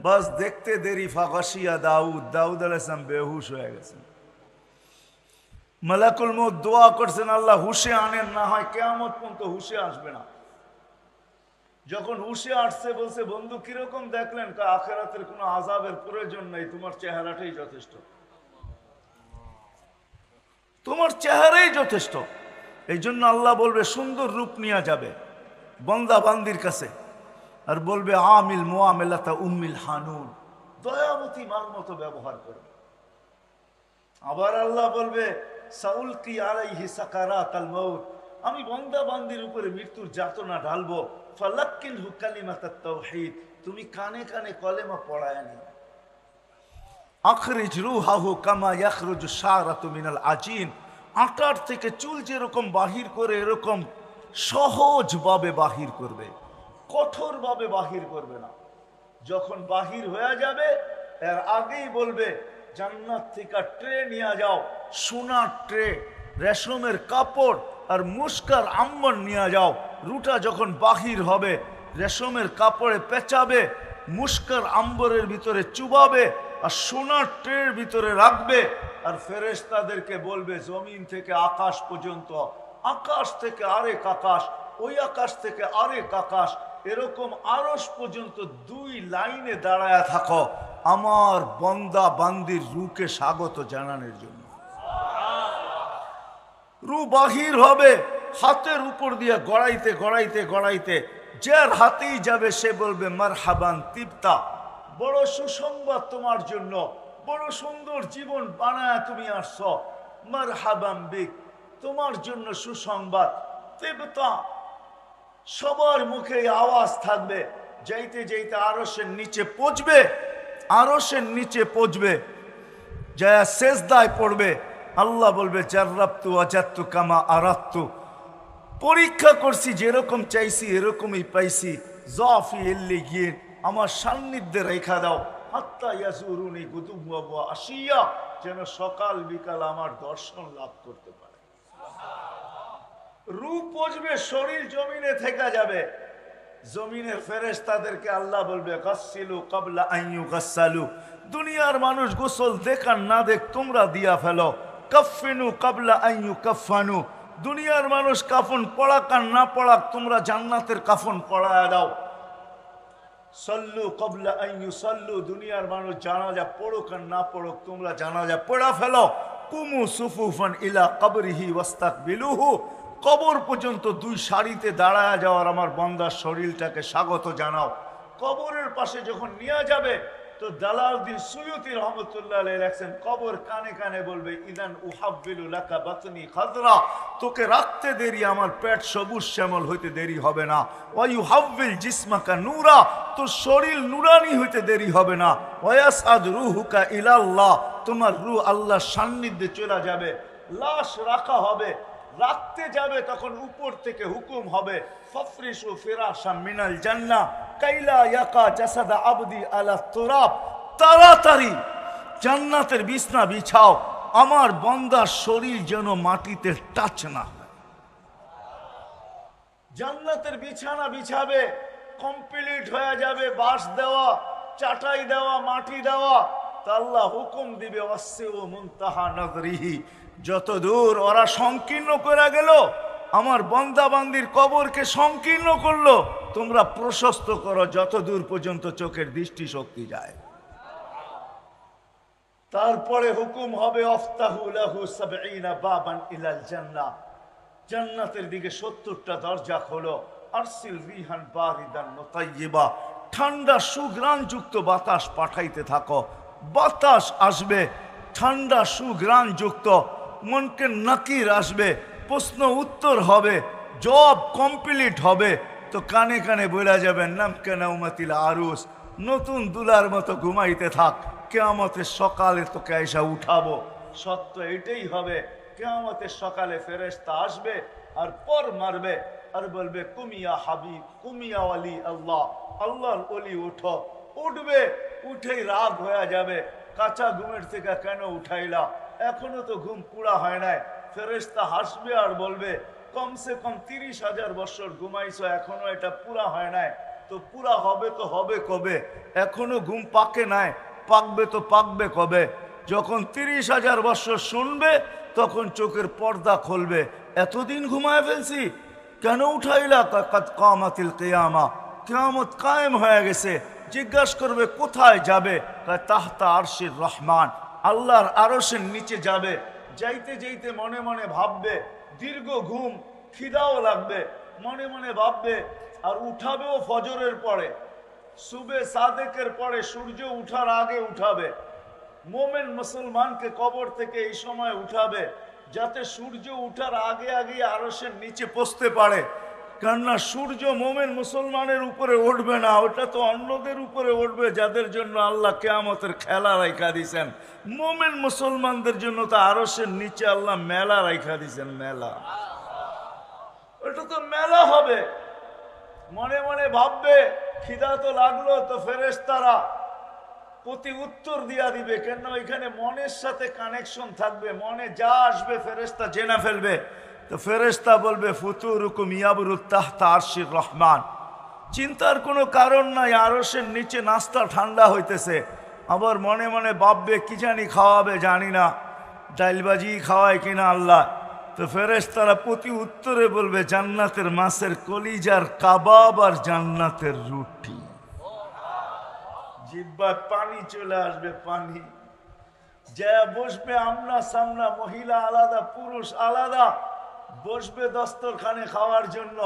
বাস দেখতে দেরি ফাগাশিয়া দাউদ, দাউদ আলাইহিস সালাম বেহুশ হয়ে গেছেন। মালাকুল মউত দোয়া করছেন, আল্লাহ হুশে আনেন, না হয় কিয়ামত পর্যন্ত হুশে আসবে না। যখন হুশে আসছে বলছে, বন্ধু কিরকম দেখলেন? আখিরাতের কোনো আযাবের প্রয়োজন নেই, তোমার চেহারাটাই যথেষ্ট, তোমার চেহারাই যথেষ্ট। এই জন্য আল্লাহ বলবে সুন্দর রূপ নিয়ে যাবে বান্দা বান্দির কাছে, আর বলবে আমিল মুআমিলাতা উম্মিল হানুন, দয়াবতী মার মতো ব্যবহার করবে। আবার আল্লাহ বলবে সাউলকি আলাইহি সাকারাতাল মাউত, আমি বান্দা বান্দির উপরে মৃত্যুর যাতনা ঢালবো। ফালাক্কিনহু কালিমাতাত তাওহীদ, তুমি কানে কানে কলেমা পড়ায় নিও। আখরিজ রূহাহু কামা ইয়াখরুজু শারাতু মিনাল আজিন, আটার থেকে চুল যেরকম বাহির করে এরকম সহজভাবে বাহির করবে, কঠোরভাবে বাহির করবে না। যখন বাহির হয়ে যাবে এর আগেই বলবে, জান্নাত থেকে ট্রে নিয়ে যাও, সোনার ট্রে, রেশমের কাপড় আর মুস্কার আম্বর নিয়ে যাও। রুটা যখন বাহির হবে রেশমের কাপড়ে পেঁচাবে, মুস্কার আম্বরের ভিতরে চুবাবে আর সোনার ট্রের ভিতরে রাখবে। আর ফেরেশতাদেরকে বলবে জমিন থেকে আকাশ পর্যন্ত, আকাশ থেকে আরেক আকাশ, ওই আকাশ থেকে আরেক আকাশ, এরকম আরশ পর্যন্ত দুই লাইনে দাঁড়ায় থাকো আমার বান্দা বান্দির রূকে স্বাগত জানানোর জন্য। রূ বাহির হবে, হাতের উপর দিয়ে গড়াইতে গড়াইতে গড়াইতে যার হাতেই যাবে সে বলবে মারহাবান তিবতা, বড় সুসংবাদ তোমার জন্য, বড় সুন্দর জীবন বানায় তুমি আসছো, মারহাবান বিক, তোমার জন্য সুসংবাদ। তিবতা, সবার মুখে আওয়াজ থাকবে। যাইতে যাইতে আরশের নিচে পৌঁছবে, আরশের নিচে পৌঁছবে, যায় সেজদায় পড়বে। আল্লাহ বলবে জাররাবতু ওয়াজাদতু কামা আরাদতু, পরীক্ষা করছি, যেরকম চাইছি এরকমই পাইছি। যাফি ইল্লিগিন, আমার সান্নিধ্যে রেখা দাও। হাত্তা ইয়াজুরুনি গুদুওয়া ওয়া আশিয়া, যেন সকাল বিকাল আমার দর্শন লাভ করতে পারে। রূপ পৌঁছবে, শরীর জমিনে থেকে যাবে। জমিনের ফেরেশতাদেরকে আল্লাহ বলবে গাসসিলু ক্বাবলা আন ইউগাসসালু, দুনিয়ার মানুষ গোসল দেখ আর না দেখ তোমরা দিয়া ফেলো। কাফিনু কাবলা আন ইউকাফানু, দুনিয়ার মানুষ কাফন পড়াক আর না পড়াক তোমরা জান্নাতের কাফন পড়ায় দাও। সল্লু কবলা আন ইউসাল্লু, দুনিয়ার মানুষ জানাজা পড়ুক আর না পড়ুক তোমরা জানাজা পড়া ফেলো। কুমু সুফুফান ইলা কবরিহি ওয়াস্তাকবিলুহু, কবর পর্যন্ত দুই সারিতে দাঁড়ায় যাওয়ার আমার বান্দার শরীরটাকে স্বাগত জানাও। কবরের পাশে যখন নিয়ে যাবে তো জালালউদ্দিন সুয়ুতি রহমতুল্লাহ আলাইহি লেখেন, কবর কানে কানে বলবে ইদান উহাব্বিলু লাকা বাতনি খাদরা, তোকে রাখতে দেরি আমার পেট সবুজ শ্যামল হইতে দেরি হবে না। ওয়া ইউহাব্বিল জিসমাকা নূরা, তোর শরীর নুরানি হইতে দেরি হবে না। ওয়ায়াসআদ রূহুকা ইলাল্লাহ, তোমার রূহ আল্লাহর সান্নিধ্যে চলে যাবে। লাশ রাখা হবে, রাখতে যাবে তখন উপর থেকে হুকুম হবে ফাফরিশু ফিরাশাম মিনাল জান্নাহ কাইলা ইয়াকা জাসাদা আবদি আলা তুরাব, তাড়াতাড়ি জান্নাতের বিছনা বিছাও, আমার বান্দার শরীর যেন মাটিতে টাচ না হয়। জান্নাতের বিছানা বিছাবে, কমপ্লিট হয়ে যাবে, বাঁশ দেওয়া, চাটাই দেওয়া, মাটি দেওয়া, তা আল্লাহ হুকুম দিবে ওয়াসিউ মুনতাহা নজরিহি, যত দূর ওরা সংকীর্ণ করে গেল, আমার বান্দা বান্দির কবরকে সংকীর্ণ করলো, তোমরা প্রশস্ত করো যত দূর পর্যন্ত চোখের দৃষ্টি শক্তি যায়। তারপরে হুকুম হবে আফতাহু লাহু সাবঈনা বাবান ইলাল জান্নাহ, জান্নাতের দিকে 70টা দরজা খোলো। আরসিল রিহান বারিদান মুতাইয়্যিবা, ঠান্ডা সুঘ্রাণযুক্ত বাতাস পাঠাইতে থাকো। বাতাস আসবে ঠান্ডা সুঘ্রাণযুক্ত, মনকে নাকির আসবে, প্রশ্ন উত্তর হবে, জব কমপ্লিট হবে, তো কানে কানে বলা যাবেন নাম কেন উমাতিল আরুস, নতুন দুলার মতো ঘুমাইতে থাক, কিয়ামতের সকালে তোকে আইসা উঠাবো। সত্য এটাই হবে, কিয়ামতের সকালে ফেরেশতা আসবে আর পর মারবে আর বলবে কুমিয়া হাবিব কুমিয়া ওয়ালি আল্লাহ, আল্লাহর ওলি উঠো। উঠবে, উঠেই রাগ হয়ে যাবে, কাঁচা ঘুমের থেকে কেন উঠাইলা, এখনো তো ঘুম পুরা হয় নাই। ফেরেশতা হাসবে আর বলবে কমসে কম 30,000 বছর ঘুমাইছো, এখনো এটা পুরা হয় নাই, তো পুরা হবে তো হবে কবে, এখনো ঘুম পাকে নাই, পাকবে তো পাকবে কবে। যখন 30,000 বছর শুনবে তখন চোখের পর্দা খুলবে, এতদিন ঘুমায় ফেলছি কেন উঠাইলা, কাদ কামাতিল কিয়ামা, কিয়ামত কায়েম হয়ে গেছে। জিজ্ঞাসা করবে কোথায় যাবে, তাহতা আরশির রহমান, আল্লাহর আরশের নিচে যাবে। যাইতে যাইতে মনে মনে ভাববে, দীর্ঘ ঘুম, খিদাও লাগবে, মনে মনে ভাববে, আর উঠাবেও ফজরের পরে, সুবে সাদেকের পরে, সূর্য উঠার আগে উঠাবে। মোমেন মুসলমানকে কবর থেকে এই সময় উঠাবে যাতে সূর্য উঠার আগে আগে আরশের নিচে পৌঁছতে পারে। কেননা সূর্য মোমেন মুসলমানের উপরে উঠবে না, ওটা তো অন্যদের উপরে উঠবে যাদের জন্য আল্লাহ কিয়ামতের খেলা রাইখা দিয়েছেন। মোমেন মুসলমানদের জন্য তো আরশের নিচে আল্লাহ মেলা রাইখা দিয়েছেন, মেলা, ওটা তো মেলা হবে। মনে মনে ভাববে খিদা তো লাগলো, তো ফেরেশতারা প্রতি উত্তর দিয়া দিবে, কেন এখানে মনের সাথে কানেকশন থাকবে, মনে যা আসবে ফেরেশতা জেনে ফেলবে। তো ফেরেশতা বলবে ফুতুরুকুম ইয়াবরুত তাহতা আরশির রহমান, চিন্তার কোনো কারণ নাই, আরশের নিচে নাস্তা ঠান্ডা হইতেছে। আবার মনে মনে ভাববে কি জানি খাওয়াবে, জানি না, ডাইলবাজি খাওয়ায় কিনা আল্লাহ। তো ফেরেশতারা প্রতি উত্তরে বলবে জান্নাতের মাছের কলিজার কাবাব আর জান্নাতের রুটি। জিহ্বায় পানি চলে আসবে, পানি, যা বসবে আমনা সামনা, মহিলা আলাদা পুরুষ আলাদা, বসবে দস্তরখানে খাওয়ার জন্য,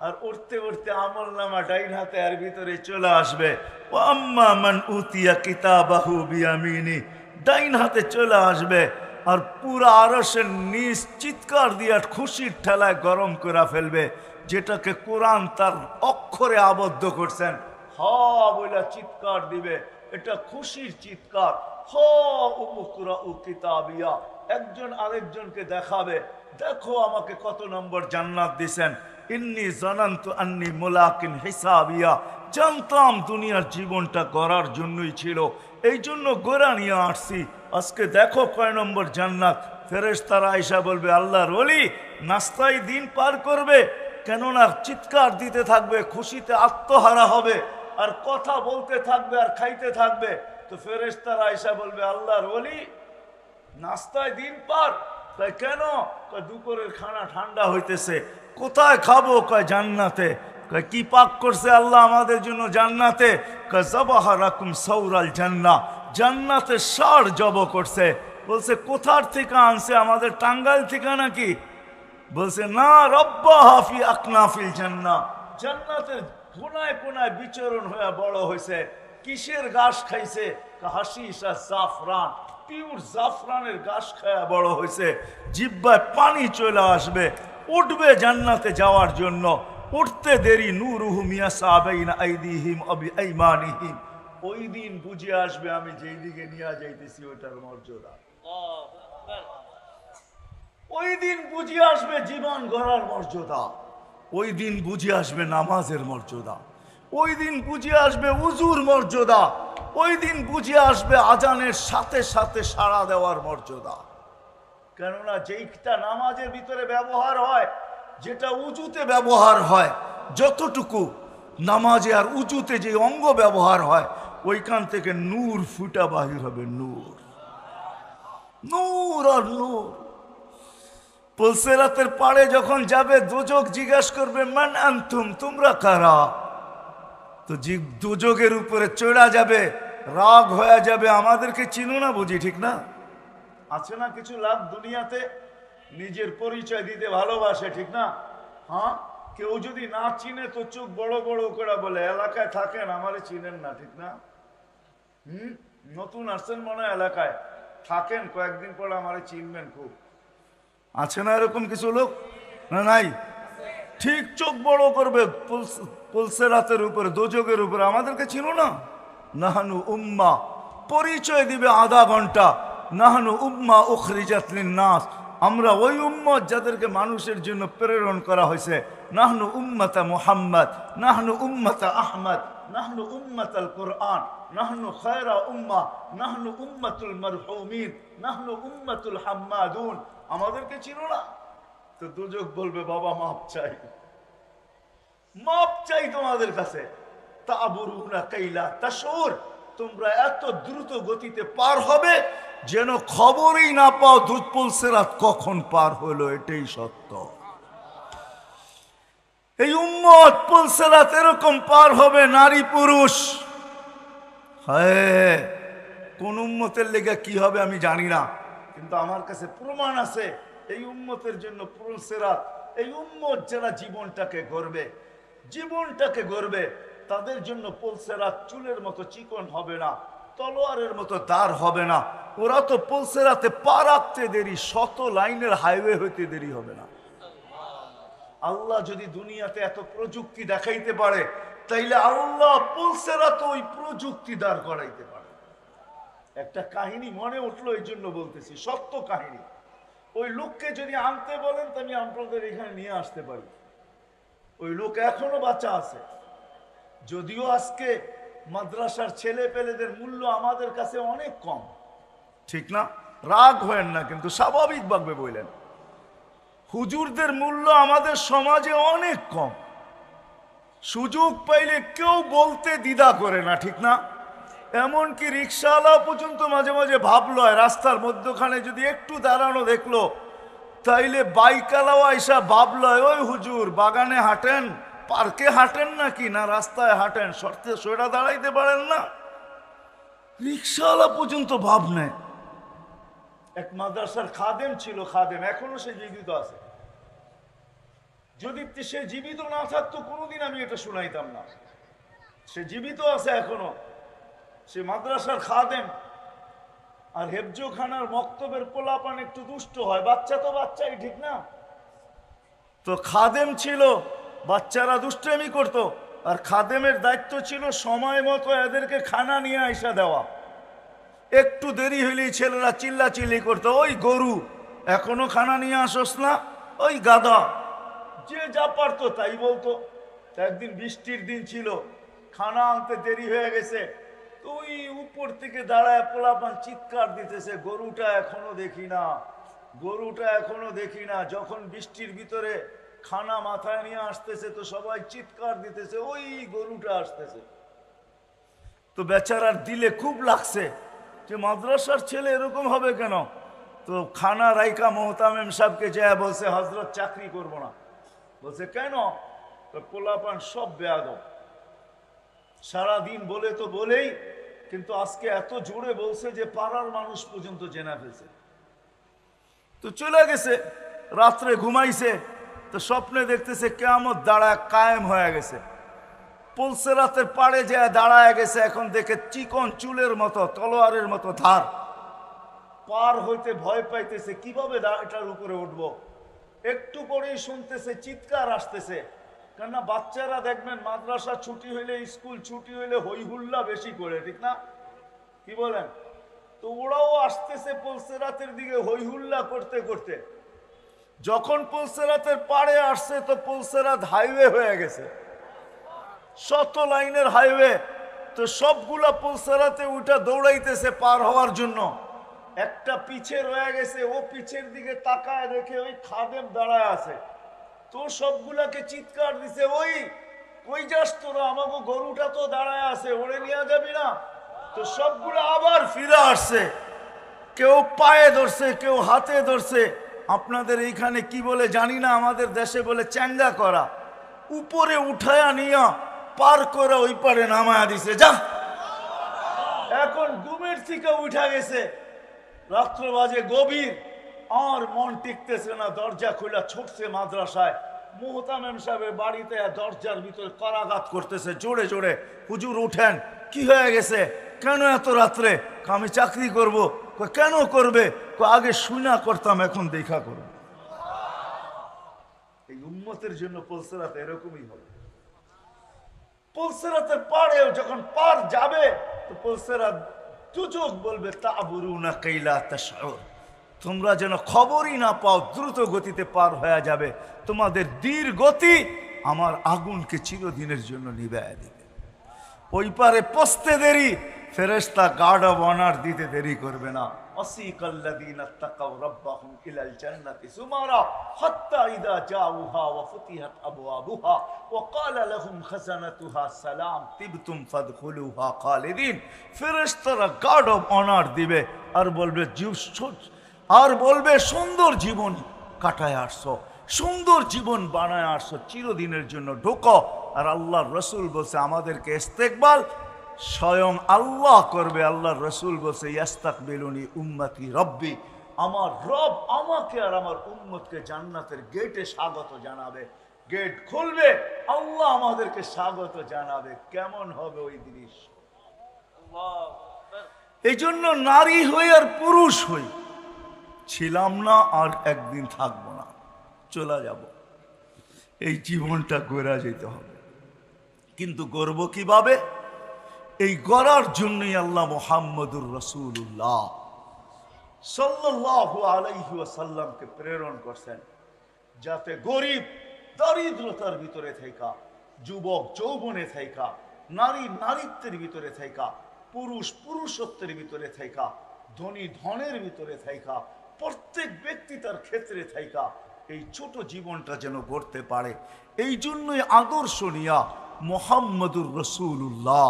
আর উঠতে উঠতে আমল নামা ডাইন হাতে আর ভিতরে চলে আসবে। ও আম্মা মান উতিয়া কিতাবাহু বিয়ামিনি, ডাইন হাতে চলে আসবে, আর পুরা আরশের নিচ চিৎকার দিয়ে খুশির ঠেলায় গরম করে ফেলবে, যেটাকে কোরআন তার অক্ষরে আবদ্ধ করছেন। হা বলে চিৎকার দিবে, এটা খুশির চিৎকার। হা উমুকরা উ কিতাবিয়া, একজন আরেকজনকে দেখাবে, দেখো আমাকে কত নম্বর জান্নাত দিছেন। ইন্নি জানান্তু আন্নি মুলাকিন হিসাবিয়া, জানতাম দুনিয়ার জীবনটা গড়ার জন্যই ছিল, এই জন্য গোড়া নিয়ে আসছি, আজকে দেখো কয় নম্বর জান্নাত। ফেরেশতারা আয়েশা বলবে আল্লাহর ওলি নাস্তায় দিন পার করবে, কেননা চিৎকার দিতে থাকবে, খুশিতে আত্মহারা হবে, আর কথা বলতে থাকবে আর খাইতে থাকবে। তো ফেরেশতারা আয়েশা বলবে আল্লাহর ওলি নাস্তায় দিন পার। কয় কেন? কয় দুপুরের খানা ঠান্ডা হইতেছে। কোথায় খাবো? কয় জান্নাতে। কয় কি পাক করছে আল্লাহ আমাদের জন্য জান্নাতে? কয় যাবাহা লাকুম সাওরাল জান্নাহ, জান্নাতে ষাঁড় জব করছে। বলছে কোথার থেকে আনছে? আমাদের টাঙ্গাইল থেকে নাকি? বলছে না, রব্বাহা ফি আকনাফিল জান্নাহ, জান্নাতের কোনায় কোনায় বিচরণ হয়ে বড় হয়েছে। কিসের ঘাস খাইছে? হাসিস আর জাফরান, পিওর জাফরানের ঘাস খায়া বড় হয়েছে। জিহ্বায় পানি চলে আসবে, উঠবে জান্নাতে যাওয়ার জন্য। উঠতে দেরি নূরুহুম ইয়াসা বাইনা আইদিহিম ওয়া বিআইমানিহিম। ওই দিন বুঝে আসবে আমি যেই দিকে নিয়ে যাইতেছি ওটার মর্যাদা। ওই দিন বুঝে আসবে জীবন গড়ার মর্যাদা। ওই দিন বুঝে আসবে নামাজের মর্যাদা। ওই দিন বুঝে আসবে উজুর মর্যাদা। ওই দিন বুঝে আসবে আজানের সাথে সাথে সাড়া দেওয়ার মর্যাদা। কেননা যেইটা নামাজের ভিতরে ব্যবহার হয়, যেটা উজুতে ব্যবহার হয়, যতটুকু নামাজে আর উজুতে যে অঙ্গ ব্যবহার হয়, ওইখান থেকে নূর ফুটা বাহির হবে। নূর, নূর আর নূর। পুলসিরাতের পাড়ে যখন যাবে, দোজক জিজ্ঞাস করবে মান আনতুম, তোমরা কারা? তো দোজকের উপরে চড়া যাবে, রাগ হয়ে যাবে, আমাদেরকে চিনো না বুঝি, ঠিক না? আছে না কিছু লাভ দুনিয়াতে, নিজের পরিচয় দিতে ভালোবাসে, ঠিক না? হ্যাঁ, কেউ যদি না চিনে তো চোখ বড় বড় করে বলে এলাকায় থাকেন, আমারে চিনেন না, ঠিক না? নতুন আসছেন মনে হয় এলাকায়, থাকেন কয়েকদিন পরে আমারে চিনবেন খুব। আছে না এরকম কিছু লোক? না নাই? ঠিক চোখ বড় করবে পুলসিরাতের উপরে, দোজকের উপরে, আমাদেরকে চিনো না? নাহানু উম্মা, পরিচয় দিবে আধা ঘন্টা। নাহানু উম্মা উখরিজাত লিন্নাস, আমরা ওই উম্মত যাদেরকে মানুষের জন্য প্রেরণ করা হয়েছে। নাহনু উম্মতা মুহাম্মদ, নাহনু উম্মতা আহমদ, নাহনু উম্মতাল কুরআন, নাহনু খায়রা উম্মা, নাহনু উম্মতুল মারহুমিন, নাহনু উম্মতুল হাম্মাদুন। আমাদেরকে চিনো না? তো দুজক বলবে বাবা মাপ চাই, মাপ চাই তোমাদের কাছে। তাবুরুনা কাইলা তাশুর, তোমরা এত দ্রুত গতিতে পার হবে যেন খবরই না পাও পুলসিরাত কখন পার হলো। এটাই সত্য। এই উম্মত পুলসিরাত এরকম পার হবে, নারী পুরুষ। হ্যাঁ, কোন উম্মতের লেগে কি হবে আমি জানি না, কিন্তু আমার কাছে প্রমাণ আছে এই উম্মতের জন্য পুলসিরাত। এই উম্মত যারা জীবনটাকে গড়বে, জীবনটাকে গড়বে, তাদের জন্য পুলসিরাত চুলের মতো চিকন হবে না, তলোয়ারের মতো দাঁড় হবে না। ওরা তো পুলসিরাতে পা রাখতে দেরি, শত লাইনের হাইওয়ে হইতে দেরি হবে না। আল্লাহ যদি দুনিয়াতে এত প্রযুক্তি দেখাইতে পারে, তাইলে আল্লাহ পুলসিরাতে ওই প্রযুক্তি দাঁড় করাইতে পারে। একটা কাহিনী মনে উঠলো, এই জন্য বলতেছি, সত্য কাহিনী। ওই লোককে যদি আনতে বলেন তো আমি আপনাদের এখানে নিয়ে আসতে পারি। ওই লোক এখনো বাচ্চা আছে, যদিও আজকে মাদ্রাসার ছেলে পেলেদের মূল্য আমাদের কাছে অনেক কম, ঠিক না? রাগ হয়েন না, কিন্তু স্বাভাবিকভাবে বললেন, হুজুরদের মূল্য আমাদের সমাজে অনেক কম। সুযোগ পাইলে কেউ বলতে দ্বিধা করে না, ঠিক না? এমনকি রিক্সাওয়ালা পর্যন্ত মাঝে মাঝে ভাবলো, রাস্তার মধ্যখানে যদি একটু দাঁড়ানো দেখলো, তাইলে বাইকালাও আইসা ভাবলো, ওই হুজুর বাগানে হাঁটেন, পার্কে হাঁটেন নাকি, না রাস্তায় হাঁটেন, শর্তে সোয়েটা দাঁড়াইতে পারেন না? রিক্সাওয়ালা পর্যন্ত ভাব নেয়। এক মাদ্রাসার খাদেম ছিল, খাদেম, এখনো সে জীবিত আছে। যদি সে জীবিত না থাকতো কোনোদিন আমি এটা শুনাইতাম না। সে জীবিত আছে এখনো, সে মাদ্রাসার খাদেম। আর হেফজোখানার মক্তবের পোলাপান একটু দুষ্ট হয়, বাচ্চা তো বাচ্চাই, ঠিক না? তো খাদেম ছিল, বাচ্চারা দুষ্টামি করতো, আর খাদেমের দায়িত্ব ছিল সময় মতো এদেরকে খানা নিয়ে আইসা দেওয়া। একটু দেরি হইলেই ছেলেরা চিল্লাচিল্লি করতো, ওই গরু এখনো খানা নিয়ে আসোস না, ওই গাধা, যে যা পারতো তাই বলতো। একদিন বৃষ্টির দিন ছিল, খানা আনতে দেরি হয়ে গেছে, তো ওই উপর থেকে দাঁড়ায় পোলাপান চিৎকার দিতেছে, গরুটা এখনো দেখি না, গরুটা এখনো দেখি না। যখন বৃষ্টির ভিতরে খানা মাথায় নিয়ে আসতেছে তো সবাই চিৎকার দিতেছে, ওই গরুটা আসতেছে। তো বেচারার দিলে খুব লাগছে যে মাদ্রাসার ছেলে এরকম হবে কেন। তো খানা রাইকা মোহতামিম সাহেবকে যায় বলছে হজরত চাকরি করব না। বলছে কেন? পোলাপান সব বেয়াদব, সারাদিন বলে তো বলেই, কিন্তু আজকে এত জোরে বলছে যে পাড়ার মানুষ পর্যন্ত জেনে ফেলছে। তো চলে গেছে, রাত্রে ঘুমাইছে, তো স্বপ্নে দেখতেছে কিয়ামত দাঁড়ায় কায়েম হয়ে গেছে। পুলসেরাতের পাড়ে যায় দাঁড়ায় গেছে, এখন দেখে চিকন চুলের মতো, তলোয়ারের মতো ধার। পার হইতে ভয় পাইতেছে, কিভাবে এটার উপরে উঠবো। একটু পরেই শুনতেছে চিৎকার আসতেছে, কেননা বাচ্চারা দেখবেন মাদ্রাসা ছুটি হইলে, স্কুল ছুটি হইলে হই হুল্লা বেশি করে, ঠিক না? কি বলেন? তো ওরাও আসতেছে পুলসেরাতের দিকে হই হুল্লা করতে করতে। যখন পুলসেরাতের পাড়ে আসছে তো পুলসেরাত হাইওয়ে হয়ে গেছে, 100 লাইনের হাইওয়ে। তো সবগুলা পুলসেরাতে উঠা দৌড়াইতেছে পার হওয়ার জন্য। একটা পিছে রয়ে গেছে, ও পিছের দিকে তাকায় দেখে ওই খাদেম দাঁড়ায় আছে। তো সবগুলাকে চিৎকার দিছে, ওই কই যাস তোরা, আমাকে গরুটা তো দাঁড়ায় আছে, ওরে নিয়ে যাবি না? তো সবগুলো আবার ফিরে আসছে, কেউ পায়ে ধরছে, কেউ হাতে ধরছে। আপনাদের এইখানে কি বলে জানি না, আমাদের দেশে বলে চ্যাঙ্গা করা। উপরে উঠায়া নিয়া পার করে ওই পারে নামায়া দিছে, যা। এখন ঘুমের থেকে উঠা গেছে, রাত্র বাজে গভীর, আর মন টিকতেছে না, দরজা খোলা ছুটছে মাদ্রাসায়। মোহতামিম সাহেবের বাড়িতে দরজার ভিতরে করাঘাত করতেছে জোরে জোরে, হুজুর উঠেন, কি হয়ে গেছে, কেন এত রাত্রে? আমি চাকরি করব। কেন করবে? আগে শুনা করতাম, এখন দেখা করব। এই উম্মতের জন্য পুলসেরাত এরকমই হবে। পুলসেরাতের পাড়েও যখন পার যাবে তো পুলসেরাত দুচোখ বলবে তা'বুরুনা কাইলা তাশউর, তোমরা যেন খবরই না পাও, দ্রুত গতিতে পার হয়ে যাবে। তোমাদের ধীর গতি আমার আগুনকে চিরদিনের জন্য নিভাইয়া দিবে। ওই পারে পৌঁছতে দেরি, ফেরেশতা গার্ড অব অনার দিতে দেরি করবে না। আসিকাল্লাযীনা তাকাউ রাব্বাহুম ইলাল জান্নাতি সুমারা হাত্তা ইযা জাউহা ওয়া ফুতিহাত আবওয়াবুহা ওয়া ক্বালা লাহুম খাযানাতুহা সালাম তিবতুম ফাদখুলুহা খালিদিন। ফেরেশতারা গার্ড অব অনার দিবে আর বলবে সুন্দর জীবন কাটায় আসছো, সুন্দর জীবন বানায় আসছো, চিরদিনের জন্য ঢোকো। আর আল্লাহর রসুল বলছে আমাদেরকে ইস্তেকবাল স্বয়ং আল্লাহ করবে। আল্লাহর রসুল বলছে ইয়াস্তাকবিলুনি উম্মতি রব্বি, আমার রব আমাকে আর আমার উম্মতকে জান্নাতের গেটে স্বাগত জানাবে। গেট খুলবে, আল্লাহ আমাদেরকে স্বাগত জানাবে। কেমন হবে ওই দৃশ্য! এই জন্য নারী হই আর পুরুষ হই, ছিলাম না আর একদিন থাকবো না, চলে যাব। এই জীবনটা গড়া যেতে হবে, কিন্তু গড়ব কিভাবে? এই গড়ার জন্যই আল্লাহ মুহাম্মদুর রাসূলুল্লাহ সাল্লাল্লাহু আলাইহি ওয়াসাল্লামকে প্রেরণ করছেন, যাতে গরিব দারিদ্রতার ভিতরে থাকা, যুবক যৌবনে থাকা, নারী নারীত্বের ভিতরে থাকা, পুরুষ পুরুষত্বের ভিতরে থাকা, ধনী ধনের ভিতরে থাকা, প্রত্যেক ব্যক্তি তার ক্ষেত্রে থাকা এই ছোট জীবনটা যেন গড়তে পারে। এই জন্যই আদর্শ নিয়া মুহাম্মদুর রাসূলুল্লাহ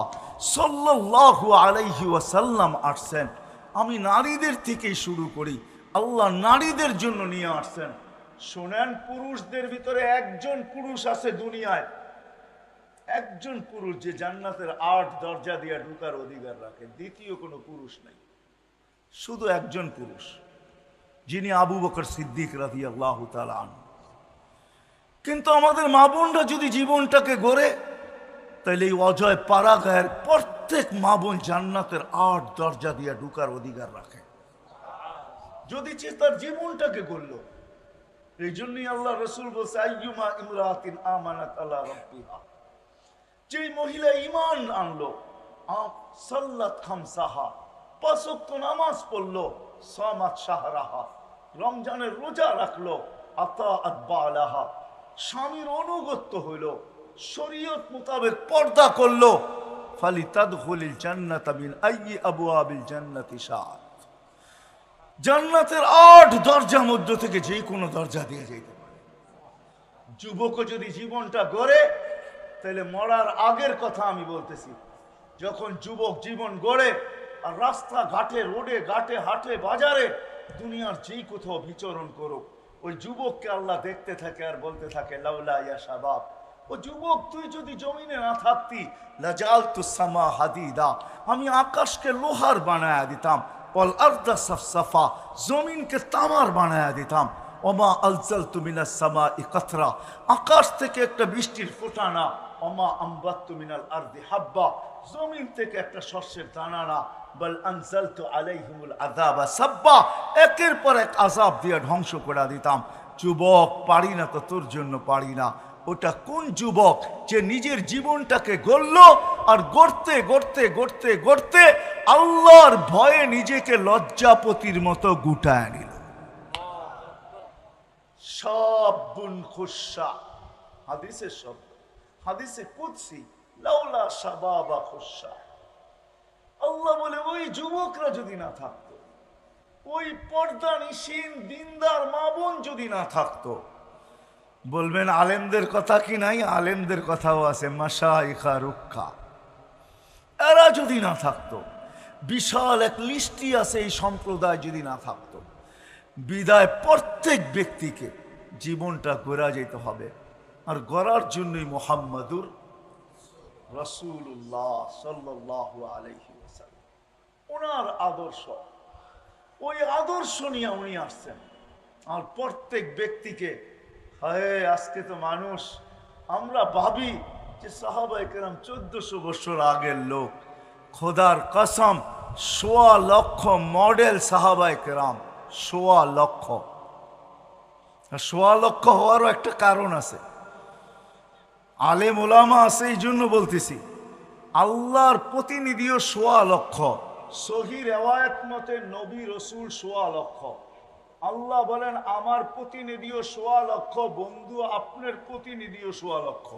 সাল্লাল্লাহু আলাইহি ওয়াসাল্লাম আসছেন। আমি নারীদের থেকেই শুরু করি, আল্লাহ নারীদের জন্য নিয়ে আসছেন। শোনেন, পুরুষদের ভিতরে একজন পুরুষ আছে দুনিয়ায়, একজন পুরুষ যে জান্নাতের 8 দরজা দিয়ে ঢোকার অধিকার রাখে, দ্বিতীয় কোনো পুরুষ নাই, শুধু একজন পুরুষ, যিনি আবু বকর সিদ্দিক রাদিয়াল্লাহু তাআলা আনহু। কিন্তু আমাদের মা বোনরা যদি জীবনটাকে গড়ে, তাহলে এই অজয় পাড়াগাঁয়ের প্রত্যেক মা বোন জান্নাতের 8 দরজা দিয়ে ঢোকার অধিকার রাখে, যদি তার জীবনটাকে গড়ল। এই জন্যই আল্লাহ রসুল বলছে আইয়ুমা ইমরাতিন আমানাত আলা রাব্বিহা, যে মহিলা ঈমান আনলো, সাল্লাত খামসাহা, 5 ওয়াক্ত নামাজ পড়লো, সামাত শাহরাহা, রমজানের রোজা রাখলো, আতাআত বালাহা, স্বামীর অনুগত্য হইল, শরীয়ত মোতাবেক পর্দা করলো, ফালিতাদখুলিল জান্নাতা মিন আইয়ি আবওয়াবিল জান্নাতি শাআত, জান্নাতের 8 দরজার মধ্য থেকে যে কোনো দরজা দিয়ে যেতে পারে। যুবকও যদি জীবনটা গড়ে, তাহলে মরার আগের কথা আমি বলতেছি, যখন যুবক জীবন গড়ে আর রাস্তা ঘাটে, রোডে ঘাটে, হাটে বাজারে দুনিয়ার যেই কোথাও বিচরণ করুক, ওই যুবককে আল্লাহ দেখতে থাকে আর বলতে থাকে লাউলা ইয়া শাবাব, ও যুবক তুই যদি জমিনে না থাকতি লাজালতু সামা হাদিদা, আমি আকাশকে লোহার বানায়া দিতাম, ওয়াল আরদা সাফসাফা, জমিনকে তামার বানায়া দিতাম, ওমা আলজালতু মিনাস সামাই কাতরা, আকাশ থেকে একটা বৃষ্টির ফোঁটা না, ওমা আমবাততু মিনাল আরদি হাব্বা, জমিন থেকে একটা শস্যের দানা না, বল আনজালতু আলাইহিমুল আযাবা সাব্বা, একের পর এক আযাব দিয়ে ধ্বংস করে দিতাম। যুবক পারি না তো তোর জন্য পারি না। ওটা কোন যুবক যে নিজের জীবনটাকে গড়ল আর গড়তে গড়তে গড়তে গড়তে আল্লাহর ভয়ে নিজেকে লজ্জাপতির মতো গুটায় নিল। শাবুন খুশা, হাদিসের শব্দ, হাদিসে কুদসি, লাউলা শাবাবা খুশা। আল্লাহ বলে ওই যুবকরা যদি না থাকতো, ওই পর্দা নিশীন দিনদার মা বোন যদি না থাকতো, বলবেন আলেমদের কথা কি নাই? আলেমদের কথাও আছে, মাশাইখা রুক্কা, এরা যদি না থাকতো, বিশাল এক লিস্টি আছে এই সম্প্রদায় যদি না থাকতো, বিদায় প্রত্যেক ব্যক্তিকে জীবনটা গড়া যেতে হবে। আর গড়ার জন্যই মুহাম্মাদুর রাসূলুল্লাহ সাল্লাল্লাহু আলাইহি ওয়াসাল্লাম, ওনার আদর্শ, ওই আদর্শ নিয়ে উনি আসছেন। আর প্রত্যেক ব্যক্তিকে, হায় আজকে তো মানুষ, আমরা ভাবি যে সাহাবায়ে কেরাম 1400 বছর আগের লোক, খোদার কসম 1.25 লক্ষ মডেল সাহাবায়ে কেরাম, 1.25 লক্ষ। 1.25 লক্ষ হওয়ারও একটা কারণ আছে, আলেম ওলামা আছে, এই জন্য বলতেছি। আল্লাহর প্রতিনিধিও 1.25 লক্ষ, সহি রেওয়ায়াত মতে নবী রসুল 1.25 লক্ষ। আল্লাহ বলেন আমার প্রতিনিধিও 1.25 লক্ষ, বন্ধু আপনার প্রতিনিধিও 1.25 লক্ষ।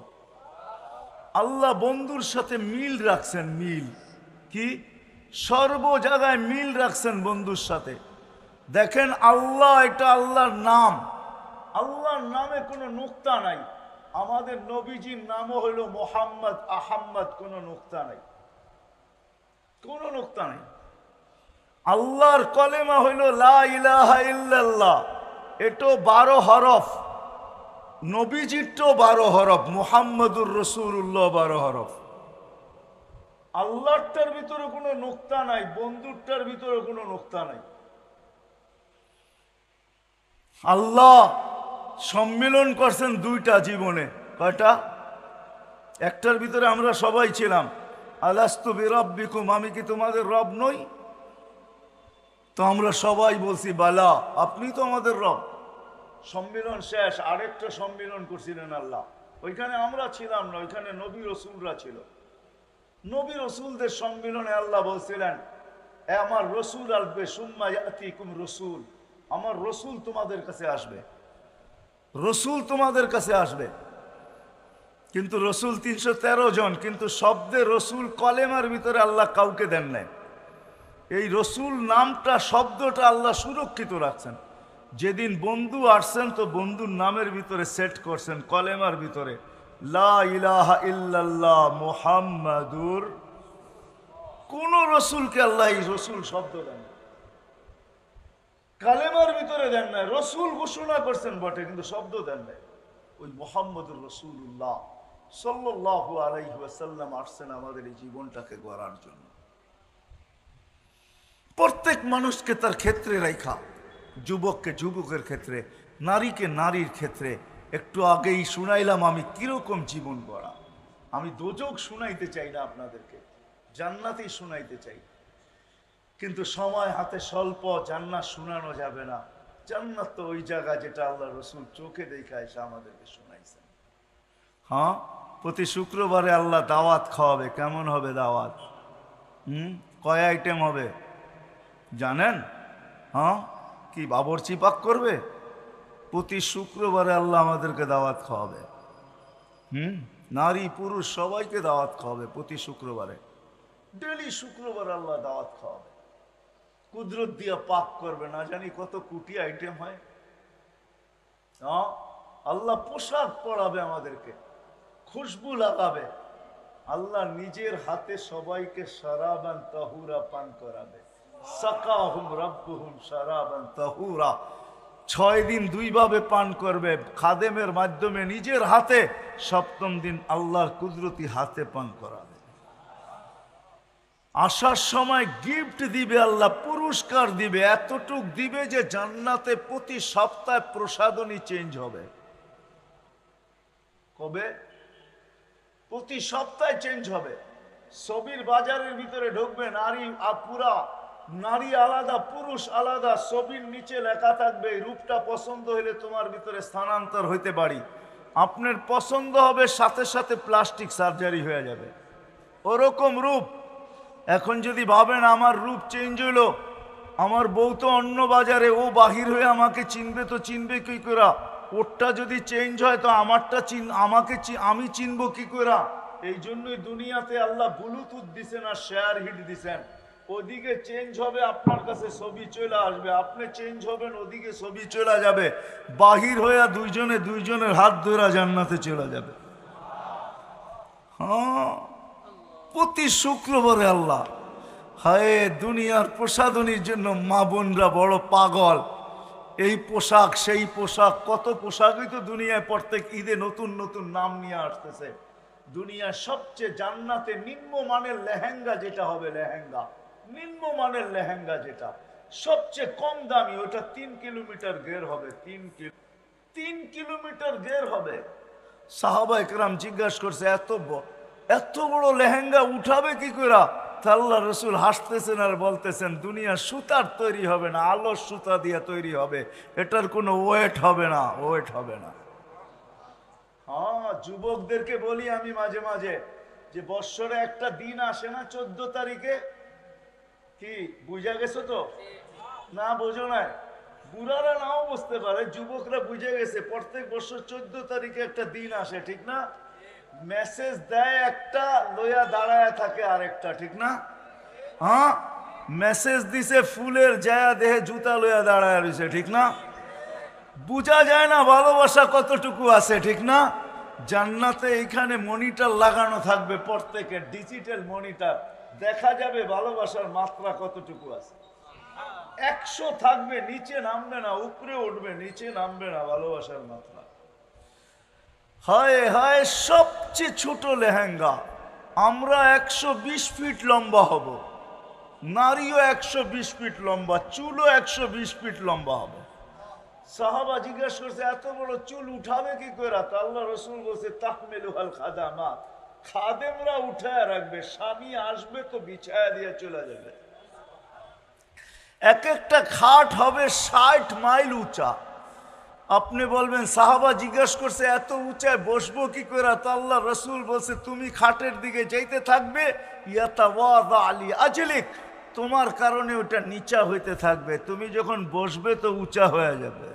আল্লাহ বন্ধুর সাথে মিল রাখছেন, মিল কি সর্ব জায়গায় মিল রাখছেন বন্ধুর সাথে। দেখেন আল্লাহ, এটা আল্লাহর নাম, আল্লাহর নামে কোনো নুক্তা নাই। আমাদের নবীজির নামও হইল মোহাম্মদ আহাম্মদ, কোনো নুক্তা নাই, কোনো নুক্তা নাই। আল্লাহর কলেমা হইল লা ইলাহা ইল্লাল্লাহ, এটো 12 হরফ, নবীজিরটাও 12 হরফ, মুহাম্মদুর রাসূলুল্লাহ 12 হরফ। আল্লাহটার ভিতরে কোনো নুক্তা নাই, বন্ধুরটার ভিতরে কোনো নুক্তা নাই। আল্লাহ সম্মিলন করছেন 2টা জীবনে, কয়টা? একটার ভিতরে আমরা সবাই ছিলাম, আলাস্তু বিরাব্বিকুম, আমি কি তোমাদের রব নই? তো আমরা সবাই বলছি বালা, আপনি তো আমাদের রব। সম্মিলন শেষ, আরেকটা সম্মিলন করছিলেন আল্লাহ, ওইখানে আমরা ছিলাম না, ওইখানে নবী রসুলরা ছিল। নবী রসুলদের সম্মিলনে আল্লাহ বলছিলেন এ আমার রসুল আসবে, সুম্মা ইয়াতিকুম রসুল, আমার রসুল তোমাদের কাছে আসবে, রসুল তোমাদের কাছে আসবে। কিন্তু রসুল 313 জন, কিন্তু শব্দে রসুল কলেমার ভিতরে আল্লাহ কাউকে দেন নাই। এই রসুল নামটা, শব্দটা আল্লাহ সুরক্ষিত রাখছেন। যেদিন বন্ধু আসছেন তো বন্ধুর নামের ভিতরে সেট করছেন, কলেমার ভিতরে লা ইলাহা ইল্লাল্লাহ মুহাম্মাদুর। কোন রসুলকে আল্লাহ এই রসুল শব্দ দেন, কালেমার ভিতরে দেন নাই। রসুল ঘোষণা করছেন বটে, কিন্তু শব্দ দেন নাই। ওই মুহাম্মদুর রাসূলুল্লাহ সাল্লাল্লাহু আলাইহি ওয়াসাল্লাম আসছেন আমাদের এই জীবনটাকে গড়ার জন্য। প্রত্যেক মানুষকে তার ক্ষেত্রে রাখা, যুবককে যুবকের ক্ষেত্রে, নারীকে নারীর ক্ষেত্রে। একটু আগেই শুনাইলাম আমি কিরকম জীবন গড়া। আমি দোজক শুনাইতে চাই না আপনাদেরকে, জান্নাতেই শুনাইতে চাই, কিন্তু সময় হাতে স্বল্প, জান্নাত শোনানো যাবে না। জান্নাত তো ওই জায়গা যেটা আল্লাহ রসুল চোখে দেখা এসে আমাদেরকে শোনাইছেন। হ্যাঁ, প্রতি শুক্রবারে আল্লাহ দাওয়াত খাওয়াবে। কেমন হবে দাওয়াত? কয় আইটেম হবে জানেন? হ্যাঁ, কি বাবরচি পাক করবে? প্রতি শুক্রবারে আল্লাহ আমাদেরকে দাওয়াত খাওয়াবে। নারী পুরুষ সবাইকে দাওয়াত খাওয়াবে প্রতি শুক্রবারে। ডেলি শুক্রবার আল্লাহ দাওয়াত খাওয়াবে, কুদরত দিয়া পাক করবে। না জানি কত কোটি আইটেম হয়। হ্যাঁ, আল্লাহ পোশাক পরাবে আমাদেরকে, খুশবু লাগাবে। আল্লাহ নিজের হাতে সবাইকে শরাবান তাহুরা পান করাবে। সাকাহুম রাব্বুহুম শারাবান তাহুরা। 6 দিন 2 ভাবে পান করবে, খাদেমের মাধ্যমে নিজের হাতে। 7ম দিন আল্লাহর কুদরতি হাতে পান করাবে। আসার সময় গিফট দিবে আল্লাহ, পুরস্কার দিবে, এতটুক দিবে যে জান্নাতে প্রতি সপ্তাহে প্রসাদনী চেঞ্জ হবে। কবে? প্রতি সপ্তাহে চেঞ্জ হবে। ছবির বাজারের ভিতরে ঢুকবে, নারী পুরা নারী আলাদা, পুরুষ আলাদা, ছবির নিচে লেখা থাকবে রূপটা পছন্দ হলে তোমার ভিতরে স্থানান্তর হইতে পারি। আপনার পছন্দ হবে, সাথে সাথে প্লাস্টিক সার্জারি হয়ে যাবে, ওরকম রূপ। এখন যদি ভাবেন আমার রূপ চেঞ্জ হইলো, আমার বউ তো অন্য বাজারে, ও বাহির হয়ে আমাকে চিনবে, তো চিনবে কি করে? ওরটা যদি চেঞ্জ হয় তো আমারটা আমি চিনবো কি করে? এই জন্যই দুনিয়াতে আল্লাহ ব্লুটুথ দিছেন আর শেয়ার হিট দিছেন। ওদিকে চেঞ্জ হবে, আপনার কাছে ছবি চলে আসবে, আপনি চেঞ্জ হবেন, ওদিকে ছবি চলে যাবে। বাহির হইয়া দুইজনের হাত ধরা জান্নাতে চলে যাবে। হ্যাঁ, প্রতি শুক্রবারে আল্লাহ। হায়, দুনিয়ার প্রসাদনীর জন্য মা বোনরা বড় পাগল। এই পোশাক সেই পোশাক, কত পোশাকই তো দুনিয়ায় প্রত্যেক ঈদে নতুন নতুন নাম নিয়ে আসতেছে। দুনিয়ার সবচেয়ে জান্নাতে নিম্নমানের লেহেঙ্গা যেটা হবে, লেহেঙ্গা নিম্নমানের লেহেঙ্গা যেটা সবচেয়ে কম দামি, ওটা 3 কিলোমিটার গের হবে। 3 কিলোমিটার গের হবে। সাহাবা একরাম জিজ্ঞাসা করছে, এত বড় লেহেঙ্গা উঠাবে কি করে? আল্লাহ রসুল হাসতেছেন আর বলতেছেন, দুনিয়া সুতার তৈরি হবে না, আলোর সুতা দিয়ে তৈরি হবে, এটার কোনো ওয়েট হবে না, ওয়েট হবে না। হ্যাঁ, যুবকদেরকে বলি আমি মাঝে মাঝে যে বৎসরে একটা দিন আসে না 14 তারিখে, কি বুঝা গেছো তো? না বোঝো না? বুড়ারা নাও বুঝতে পারে, যুবকরা বুঝে গেছে। প্রত্যেক বছর 14 তারিখে একটা দিন আসে, ঠিক না? মেসেজ দেয় একটা, লইয়া দাঁড়ায় থাকে আরেকটা, ঠিক না? হ্যাঁ, মেসেজ দিছে ফুলের, জায়া দেহে জুতা লইয়া দাঁড়ায় রয়েছে, ঠিক না? বুঝা যায় না ভালোবাসা কতটুকু আছে, ঠিক না? জান্নাতে এইখানে মনিটর লাগানো থাকবে, প্রত্যেকের ডিজিটাল মনিটর, দেখা যাবে ভালোবাসার মাত্রা কতটুকু আছে। 100 থাকবে, নিচে নামবে না, উপরে উঠবে, নিচে নামবে না ভালোবাসার মাত্রা। হায় হায়, সবচেয়ে ছোট লেহেঙ্গা। আমরা 120 ফিট লম্বা হব, নারীও 120 ফিট লম্বা, চুলও 120 ফিট লম্বা হবে। সাহাবা জিজ্ঞাসা করছে, এত বড় চুল উঠাবে কি করে? তো আল্লাহ রসুল বলছে, তাহমিলুহাল খাদামাত, খাদেমরা উঠায় রাখবে, স্বামী আসবে তো বিছায়া দিয়ে চলে যাবে। এক একটা খাট হবে 60 মাইল উঁচা। আপনি বলবেন, সাহাবা জিজ্ঞাসা করছে, এত উঁচায় বসবো কি করে? তো আল্লাহ রসুল বলছে, তুমি খাটের দিকে যাইতে থাকবে, ইয়াতাওয়াদা আলী আজলিক, তোমার কারণে ওটা নিচা হইতে থাকবে, তুমি যখন বসবে তো উঁচা হয়ে যাবে।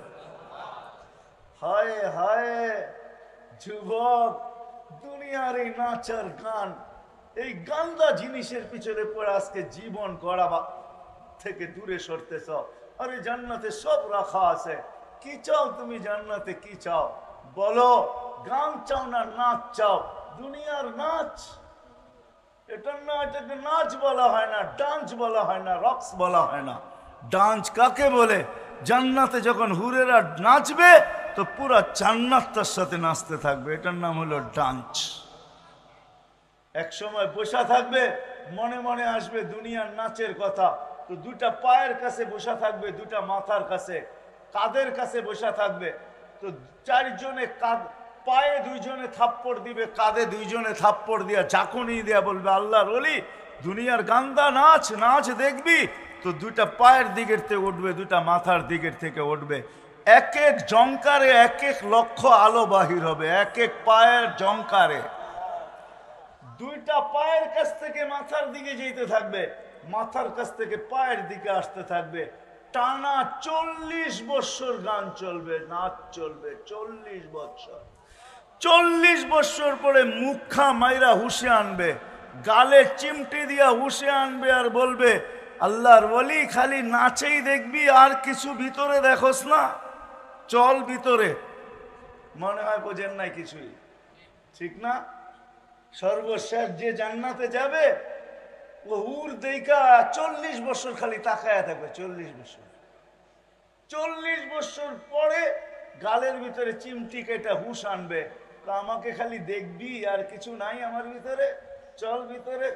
হায় হায় যুবক, দুনিয়ার এই নাচার গান, এই গান্দা জিনিসের পিছনে পড়ে আজকে জীবন গড়া থেকে দূরে সরতেছ। আরে জান্নাতে সব রাখা আছে, কি চাও তুমি জান্নাতে? কি চাও বলো? গান চাও না নাচ চাও? দুনিয়ার নাচ, এটা না, এটাকে নাচ বলা হয় না, ডান্স বলা হয় না, রক্স বলা হয় না। ডান্স কাকে বলে? জান্নাতে যখন হুরেরা নাচবে তো পুরা জান্নাত তার সাথে নাচতে থাকবে, এটার নাম হলো ডান্স। এক সময় বসা থাকবে, মনে মনে আসবে দুনিয়ার নাচের কথা, তো দুটা পায়ের কাছে বসা থাকবে, দুটা মাথার কাছে, কাদের কাছে বসা থাকবে, তো চারজনে পায়ে দুইজনে থাপ্পড় দিবে, কাঁধে দুইজনে থাপ্পড় দিয়া চাকুনি দিয়া বলবে, আল্লাহর ওলি দুনিয়ার গান্দা নাচ, নাচ দেখবি? তো দুটা পায়ের দিকের থেকে উঠবে, দুটা মাথার দিকের থেকে উঠবে, এক এক জঙ্কারে 1 লক্ষ আলো বাহির হবে, এক এক পায়ের জঙ্কারে। দুইটা পায়ের কাছ থেকে মাথার দিকে যেতে থাকবে, মাথার কাছ থেকে পায়ের দিকে আসতে থাকবে, টানা 40 বৎসর গান চলবে, নাচ চলবে, 40 বৎসর। 40 বৎসর পরে মুখা মাইরা হুশে আনবে, গালে চিমটি দিয়া হুশে আনবে, আর বলবে, আল্লাহর ওলি খালি নাচেই দেখবি, আর কিছু ভিতরে দেখোস না, চল ভিতরে। মনে হয় বোঝেন নাই কিছুই, ঠিক না? সর্বশেষ যে জান্নাতে যাবে, ও হুর দেখা 40 বছর খালি তাকায়া থাকবে। 40 বছর, 40 বছর পরে গালের ভিতরে চিমটি কেটে হুশ আনবে, আমাকে খালি দেখবি আর কিছু নাই আমার ভিতরে, চল ভিতরে।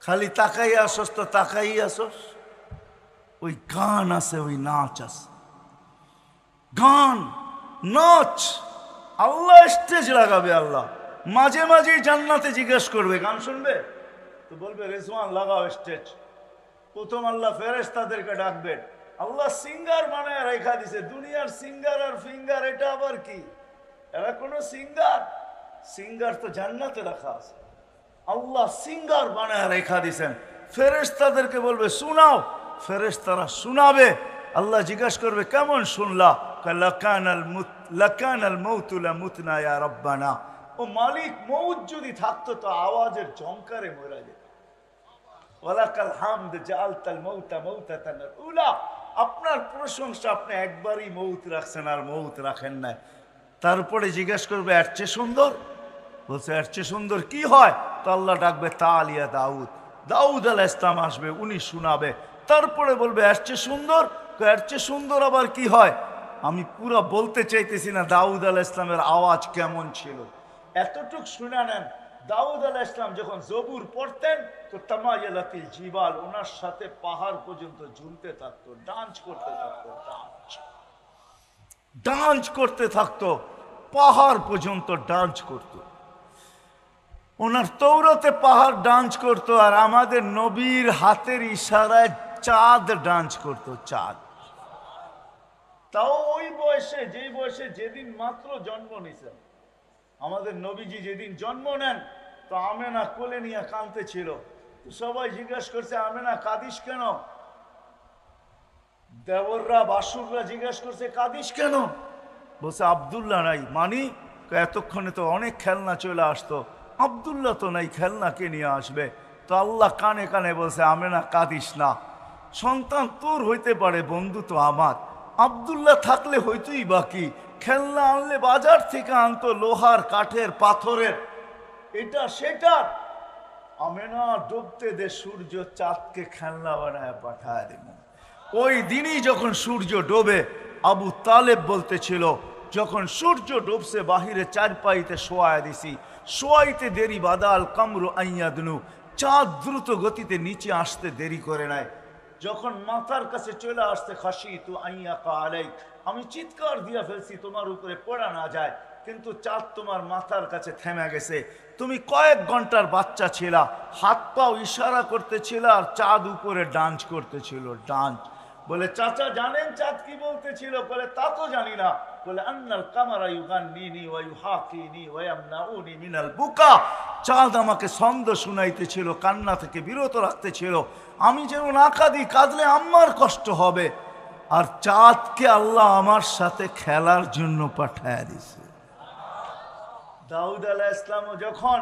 খালি তাকাই আসস তো তাকাই আসস। ওই গান আছে, ওই নাচ আছে, গান নাচ। আল্লাহ স্টেজ লাগাবে। আল্লাহ মাঝে মাঝে জান্নাতে জিজ্ঞেস করবে, গান শুনবে তো বলবে রেজওয়ান লাগাও স্টেজ। প্রথম আল্লাহ ফেরেশতাদেরকে ডাকবেন। আল্লাহ সিঙ্গার বানায় রেখা দিছে, দুনিয়ার সিঙ্গার আর ফিঙ্গার, এটা আবার কি? এরা কোনো সিঙ্গার? সিঙ্গার তো জান্নাতে রাখা আছে। আল্লাহ সিঙ্গার বানায় রেখা দিছেন। ফেরেশতাদেরকে বলবে শোনাও, ফেরেশতারা শোনাবে। আল্লাহ জিজ্ঞাসা করবে কেমন শুনলা? লাকানাল মাউতু লামুতনা ইয়া রাব্বানা। ও মালিক, মউত যদি থাকতো তো আওয়াজের ঝংকারে মরে যেত। ওয়ালাকাল হামদ জাআলতাল মাউতা মাউতাতান উলা। আপনার প্রশংসা, আপনি একবারই মউত রাখছেন আর মউত রাখেন না। তারপরে জিজ্ঞাসা করবে এর চেয়ে সুন্দর? বলছে এর চেয়ে সুন্দর কি হয়? তো আল্লাহ ডাকবে তালিয়া দাউদ। দাউদ আলাইহিস সালাম আসবে, উনি শোনাবে। তারপরে বলবে এর চেয়ে সুন্দর? এর চেয়ে সুন্দর আবার কি হয়? আমি পুরো বলতে চাইতেছি না দাউদ আলাইহিস সালামের আওয়াজ কেমন ছিল, এতটুক শুনে নেন। দাউদ আলাইহিস সালাম যখন জবুর পড়তেন তো তামায়ালাতিল জিবাল, ওনার সাথে পাহাড় পর্যন্ত ঝুলতে থাকতো, ডান্স করতে থাকতো, ডান্স করতে থাকতো, পাহাড় পর্যন্ত ডান্স করতো। ওনার তৌরাতে পাহাড় ডান্স করতো, আর আমাদের নবীর হাতের ইশারায় চাঁদ ডান্স করতো, চাঁদ। তাও ওই বয়সে, যেই বয়সে যেদিন মাত্র জন্ম নিয়েছেন আমাদের নবীজি, যেদিন জন্ম নেন তো আমেনা কোলে নিয়ে কাঁদতে ছিল। সবাই জিজ্ঞাসা করছে আমেনা কাঁদিস কেন? দেবররা বাসুররা জিজ্ঞাসা করছে কাঁদিস কেন? বলছে আব্দুল্লাহ নাই। মানি এতক্ষণে তো অনেক খেলনা চলে আসতো, আব্দুল্লাহ তো নাই, খেলনা কে নিয়ে আসবে? তো আল্লাহ কানে কানে বলছে আমেনা কাঁদিস না, সন্তান তোর হইতে পারে, বন্ধু তো আমার। আব্দুল্লাহ থাকলে হইতই বাকি, খেলনা আনলে বাজার থেকে আনতো লোহার, কাঠের, পাথরের, এটা সেটা। আমেনা ডুবতে দে সূর্য, চাঁদকে খেলনা বানায় পাঠায় দেব। ওই দিনই যখন সূর্য ডোবে, আবু তালেব বলতেছিল যখন সূর্য ডুবছে বাহিরে চারপাইতে শোয়ায় দিছি, শোয়াইতে দেরি বাদাল কামরু আইয়াদনু, চাঁদ দ্রুত গতিতে নিচে আসতে দেরি করে নাই। যখন মাথার কাছে চলে আসতে খাসি তু আইয়াকা আলাই, আমি চিৎকার দিয়া ফেলছি তোমার উপরে পড়া না যায়, কিন্তু চাঁদ তোমার মাথার কাছে থেমে গেছে। তুমি কয়েক ঘন্টার বাচ্চা ছিলা, হাত পাও ইশারা করতেছিল আর চাঁদ উপরে ডান্স করতেছিল, ডান্স। বলে চাচা জানেন চাঁদ কি বলতেছিল? বলে তা তো জানি না। বলে আন্নাল কামারা ইউগান্নিনি ওয়া ইউহাকিনি ওয়া ইয়ামনাউনি মিনাল বুকা। চাঁদ আমাকে ছন্দ শুনাইতেছিল, কান্না থেকে বিরত রাখতেছিল, আমি যেন না কাঁদি, কাঁদলে আমার কষ্ট হবে। আর চাঁদকে আল্লাহ আমার সাথে খেলার জন্য পাঠায় দিছে। দাউদ আলাইহিস সালামও যখন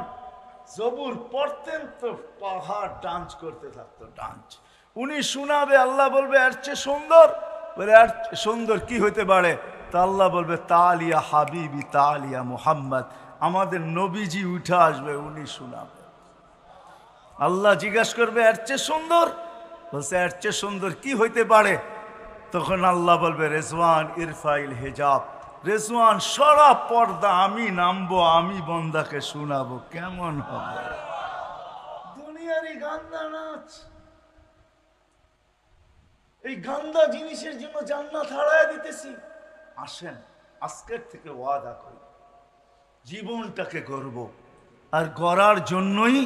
জবুর পড়তেন তো পাহাড় ডান্স করতে থাকতো, ডান্স। উনি শোনাবে, আল্লাহ বলবে এর চেয়ে সুন্দর? বলে এর সুন্দর কি হইতে পারে? তা আল্লাহ বলবে তালিয়া হাবিবি তালিয়া মুহাম্মদ, আমাদের নবীজি উঠে আসবে, উনি শোনাবে। আল্লাহ জিজ্ঞাসা করবে এর চেয়ে সুন্দর? বলছে এর চেয়ে সুন্দর কি হইতে পারে? তখন আল্লাহ বলবে রেজওয়ান ইরফাইল হিজাব, রেজওয়ান সরা পর্দা, আমি নামবো, আমি বন্দাকে শোনাবো। কেমন হবে? দুনিয়ারই গান্দা নাচ, এই গান্দা জিনিসের জন্য জান্নাত হারায় দিতেছি। আসেন আজকের থেকে ওয়াদা করি জীবনটাকে গড়ব, আর গড়ার জন্যই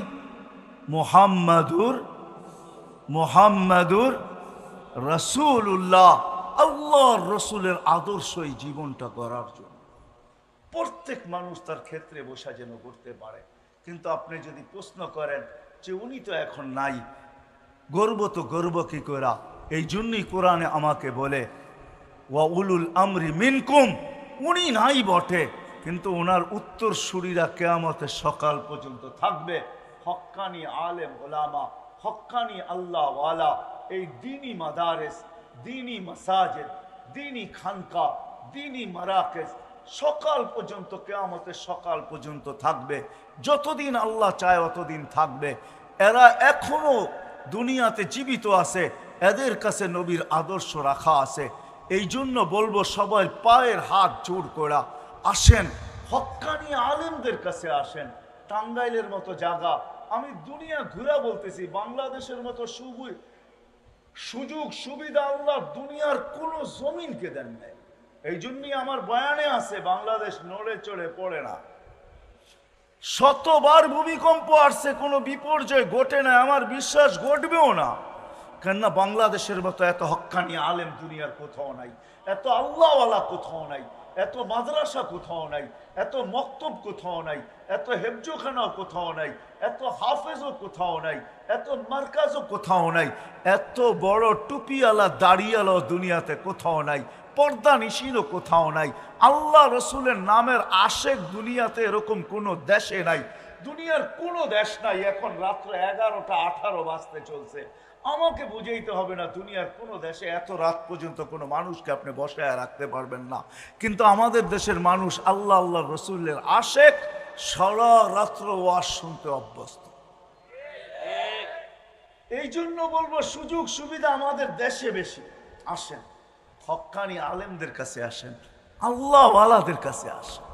মোহাম্মদুর রাসূলুল্লাহ, আল্লাহর রসুলের আদর্শই জীবনটা গড়ার জন্য। প্রত্যেক মানুষ তার ক্ষেত্রে বসা যেন করতে পারে। কিন্তু আপনি যদি প্রশ্ন করেন যে উনি তো এখন নাই, গর্ব তো গর্ব কি করা? এই জন্যই কোরআনে আমাকে বলে ওয়া উলুল আমরি মিনকুম, উনি নাই বটে, কিন্তু ওনার উত্তরসূরিরা কিয়ামতের সকাল পর্যন্ত থাকবে। হক্কানি আলেম ওলামা, হক্কানি আল্লাহ ওয়ালা, এই দ্বীনি মাদারেস, দ্বীনি মাসাজিদ, দ্বীনি খানকা, দ্বীনি মারাকেজ সকাল পর্যন্ত, কিয়ামতের সকাল পর্যন্ত থাকবে। যতদিন আল্লাহ চায় অতদিন থাকবে। এরা এখনো দুনিয়াতে জীবিত আছে, এদের কাছে নবীর আদর্শ রাখা আছে। এই জন্য বলবো সবাই পায়ের হাত জোর করা আসেন, হক্কানি আলেমদের কাছে আসেন। টাঙ্গাইলের মতো জায়গা, আমি দুনিয়া ঘুরা বলতেছি, বাংলাদেশের মতো সুযোগ সুবিধা আল্লাহ দুনিয়ার কোনো জমিনকে দেন নাই। এই জন্যই আমার বয়ানে আছে বাংলাদেশ নড়ে চড়ে পড়ে না। শতবার ভূমিকম্প আসছে, কোনো বিপর্যয় ঘটে না, আমার বিশ্বাস ঘটবেও না। কেননা বাংলাদেশের মতো এত হক্কানি আলেম দুনিয়ার কোথাও নাই, এত আল্লাহওয়ালা কোথাও নাই, এত মাদ্রাসা কোথাও নাই, এত মক্তব কোথাও নাই, এত হেফজোখানাও কোথাও নাই, এত হাফেজও কোথাও নাই, এত মার্কাজও কোথাও নাই, এত বড় টুপিওয়ালা দাড়িওয়ালা দুনিয়াতে কোথাও নাই, পর্দা নিশিনও কোথাও নাই, আল্লাহ রসুলের নামের আশেক দুনিয়াতে এরকম কোনো দেশে নাই, দুনিয়ার কোনো দেশ নাই। এখন রাত্র 11টা 18 বাজতে চলছে, আমাকে বুঝাইতে হবে না দুনিয়ার কোনো দেশে এত রাত পর্যন্ত কোনো মানুষকে আপনি বসায় রাখতে পারবেন না। কিন্তু আমাদের দেশের মানুষ আল্লাহ আল্লাহ রসুলের আশেক, সারা রাত্র ওয়াজ শুনতে অভ্যস্ত। এই জন্য বলবো সুযোগ সুবিধা আমাদের দেশে বেশি। আসেন, হক্কানি আলেমদের কাছে আসেন, আল্লাহওয়ালাদের কাছে আসেন,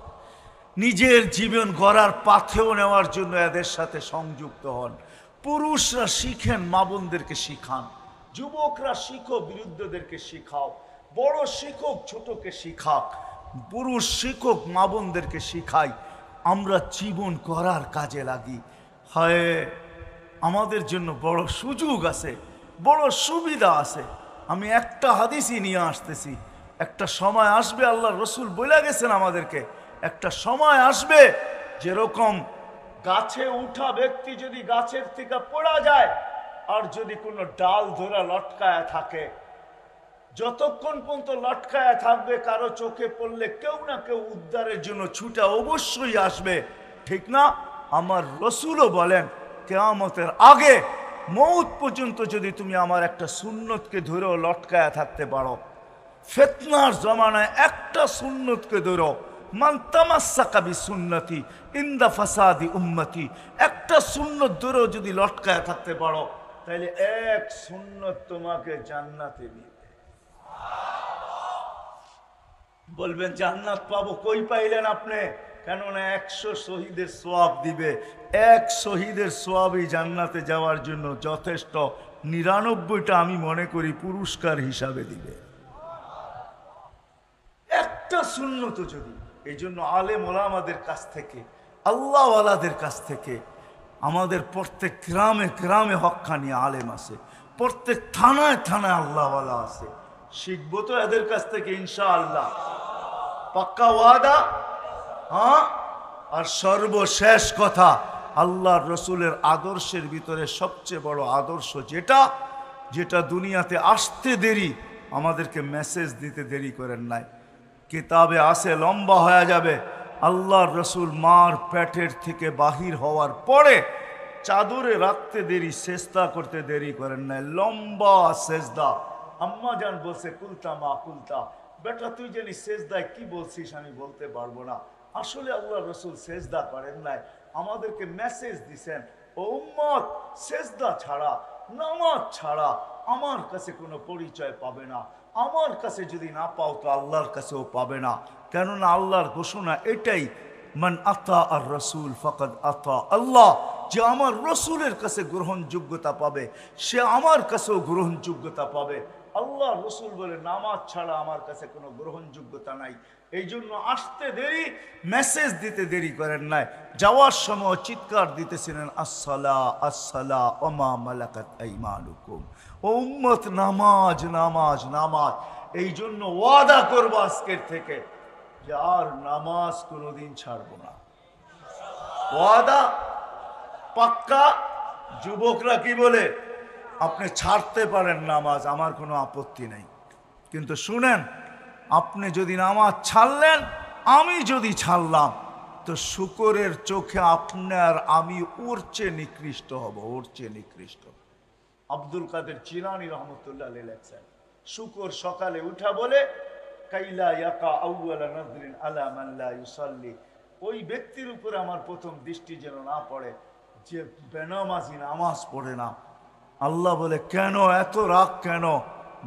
নিজের জীবন গড়ার পাথেও নেওয়ার জন্য এদের সাথে সংযুক্ত হন। পুরুষরা শিখেন, মা বোনদেরকে শিখান, যুবকরা শিখো, বিরুদ্ধদেরকে শিখাও, বড় শিক্ষক ছোটকে শিখাক, পুরুষ শিক্ষক মা বোনদেরকে শিখাই, আমরা জীবন করার কাজে লাগি। হয় আমাদের জন্য বড় সুযোগ আছে, বড় সুবিধা আছে। আমি একটা হাদিসই নিয়ে আসতেছি, একটা সময় আসবে, আল্লাহ রসুল বলে গেছেন আমাদেরকে, একটা সময় আসবে যেরকম গাছে উঠা ব্যক্তি যদি গাছের থেকে পড়া যায় আর যদি কোনো ডাল ধরে লটকায়া থাকে, যতক্ষণ পর্যন্ত লটকায়া থাকবে কারো চোখে পড়লে কেউ না কেউ উদ্ধারের জন্য ছুটে অবশ্যই আসবে, ঠিক না? আমার রসুলও বলেন কিয়ামতের আগে মৌত পর্যন্ত যদি তুমি আমার একটা সুন্নতকে ধরেও লটকায়া থাকতে পারো, ফিতনার জমানায় একটা সুন্নতকে ধরো, মান তামাসসাকা বিসুন্নতি ইনদা ফাসাদি উম্মতি, একটা সুন্নত ধরেও যদি লটকায়া থাকতে পারো, তাহলে এক সুন্নত তোমাকে জান্নাতে দিবে। বলবেন জান্নাত পাবো, কই পাইলেন আপনি? কেননা 100 শহীদের সওয়াব দিবে, এক শহীদের সওয়াবই জান্নাতে যাওয়ার জন্য যথেষ্ট, 99টা আমি মনে করি পুরস্কার হিসাবে দিবে, একটা সুন্নত যদি। এই জন্য আলেম ওলামাদের কাছ থেকে, আল্লাহওয়ালাদের কাছ থেকে, আমাদের প্রত্যেক গ্রামে গ্রামে হক্কানি আলেম আছে, প্রত্যেক থানায় থানায় আল্লাহওয়ালা আছে, শিখবো তো এদের কাছ থেকে ইনশাআল্লাহ, পাক্কা ওয়াদা। হ্যাঁ, আর সর্বশেষ কথা, আল্লাহর রসুলের আদর্শের ভিতরে সবচেয়ে বড় আদর্শ যেটা, যেটা দুনিয়াতে আসতে দেরি, আমাদেরকে মেসেজ দিতে দেরি করেন নাই, কিতাবে আছে, লম্বা হয়ে যাবে। আল্লাহর রসুল মার পেটের থেকে বাহির হওয়ার পরে চাদরে রাখতে দেরি, সেজদা করতে দেরি করেন নাই, লম্বা সেজদা। আম্মা জান বলছে কুলতা মা কুলতা, বেটা তুই জানি সেজদায় কি বলছিস আমি বলতে পারবো না। আসলে আল্লাহ রসুল সেজদা করেন নাই, আমাদেরকে মেসেজ দিছেন, ও উম্মত, সেজদা ছাড়া, নামাজ ছাড়া আমার কাছে কোনো পরিচয় পাবে না, আমার কাছে যদি না পাও তো আল্লাহর কাছেও পাবে না। কেননা আল্লাহর ঘোষণা এটাই, মান আতা আর রসুল ফাকাদ আতা আল্লাহ, যে আমার রসুলের কাছে গ্রহণযোগ্যতা পাবে সে আমার কাছেও গ্রহণযোগ্যতা পাবে। আল্লাহ রসুল বলে নামাজ ছাড়া আমার কাছে কোনো গ্রহণযোগ্যতা নাই। এই জন্য আসতে দেরি, মেসেজ দিতে দেরি করেন নাই, যাওয়ার সময় চিৎকার দিতেছিলেন আসসালা আসসালা ওমা মালাকাত আইমানুকুম, ও উম্মত নামাজ নামাজ নামাজ। এই জন্য ওয়াদা করবো আজকের থেকে যে আর নামাজ কোনোদিন ছাড়বো না, ওয়াদা পাক্কা। যুবকরা কি বলে, আপনি ছাড়তে পারেন নামাজ, আমার কোনো আপত্তি নেই, কিন্তু শুনেন, আপনি যদি নামাজ ছাড়লেন, আমি যদি ছাড়লাম, তো শুকরের চোখে আপনার আমি ওর চেয়ে নিকৃষ্ট হব, ওর চেয়ে নিকৃষ্ট। আব্দুল কাদের জিলানী রহমতুল্লাহ আলাইহি লেখেন, শুকর সকালে উঠা বলে কাইলা ইয়াকা আউয়ালা নাযরিন আলা মান লা ইউসাল্লি, ওই ব্যক্তির উপরে আমার প্রথম দৃষ্টি যেন না পড়ে যে বেনামাজি নামাজ পড়ে না। আল্লাহ বলে কেন এত রাগ কেন?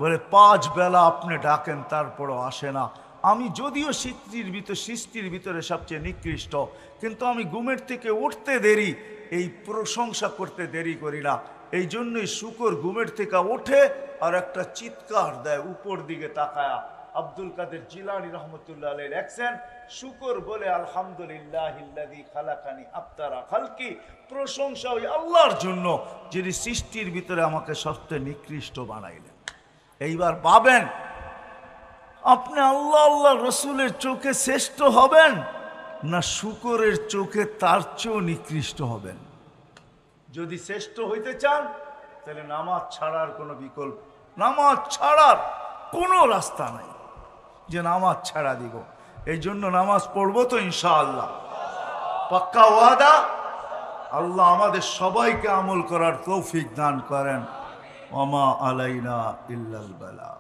বলে 5 বেলা আপনি ডাকেন তারপরও আসে না। আমি যদিও সৃষ্টির ভিতরে সবচেয়ে নিকৃষ্ট, কিন্তু আমি ঘুমের থেকে উঠতে দেরি, এই প্রশংসা করতে দেরি করি না। এই জন্যই শুকর ঘুমের থেকে ওঠে আর একটা চিৎকার দেয় উপর দিকে তাকায়া। আব্দুল কাদের জিলানী রহমতুল্লাহ আলাইহি লেখছেন, শুকর বলে আলহামদুলিল্লাহিল্লাযী খালাকানি আফতারা খালকি, প্রশংসা ওই আল্লাহর জন্য যিনি সৃষ্টির ভিতরে আমাকে সবচেয়ে নিকৃষ্ট বানাইলেন। এইবার ভাবেন, আপনি আল্লাহ আল্লাহ রসুলের চোখে শ্রেষ্ঠ হবেন না শুকরের চোখে তার চেয়েও নিকৃষ্ট হবেন? যদি শ্রেষ্ঠ হইতে চান তাহলে নামাজ ছাড়ার কোনো বিকল্প, নামাজ ছাড়ার কোনো রাস্তা নাই যে নামাজ ছাড়া দিব। এই জন্য নামাজ পড়বো তো ইনশাআল্লাহ, পাক্কা ওয়াদা। আল্লাহ আমাদের সবাইকে আমল করার তৌফিক দান করেন। ওমা আলাইনা ইল্লাল বালাগ।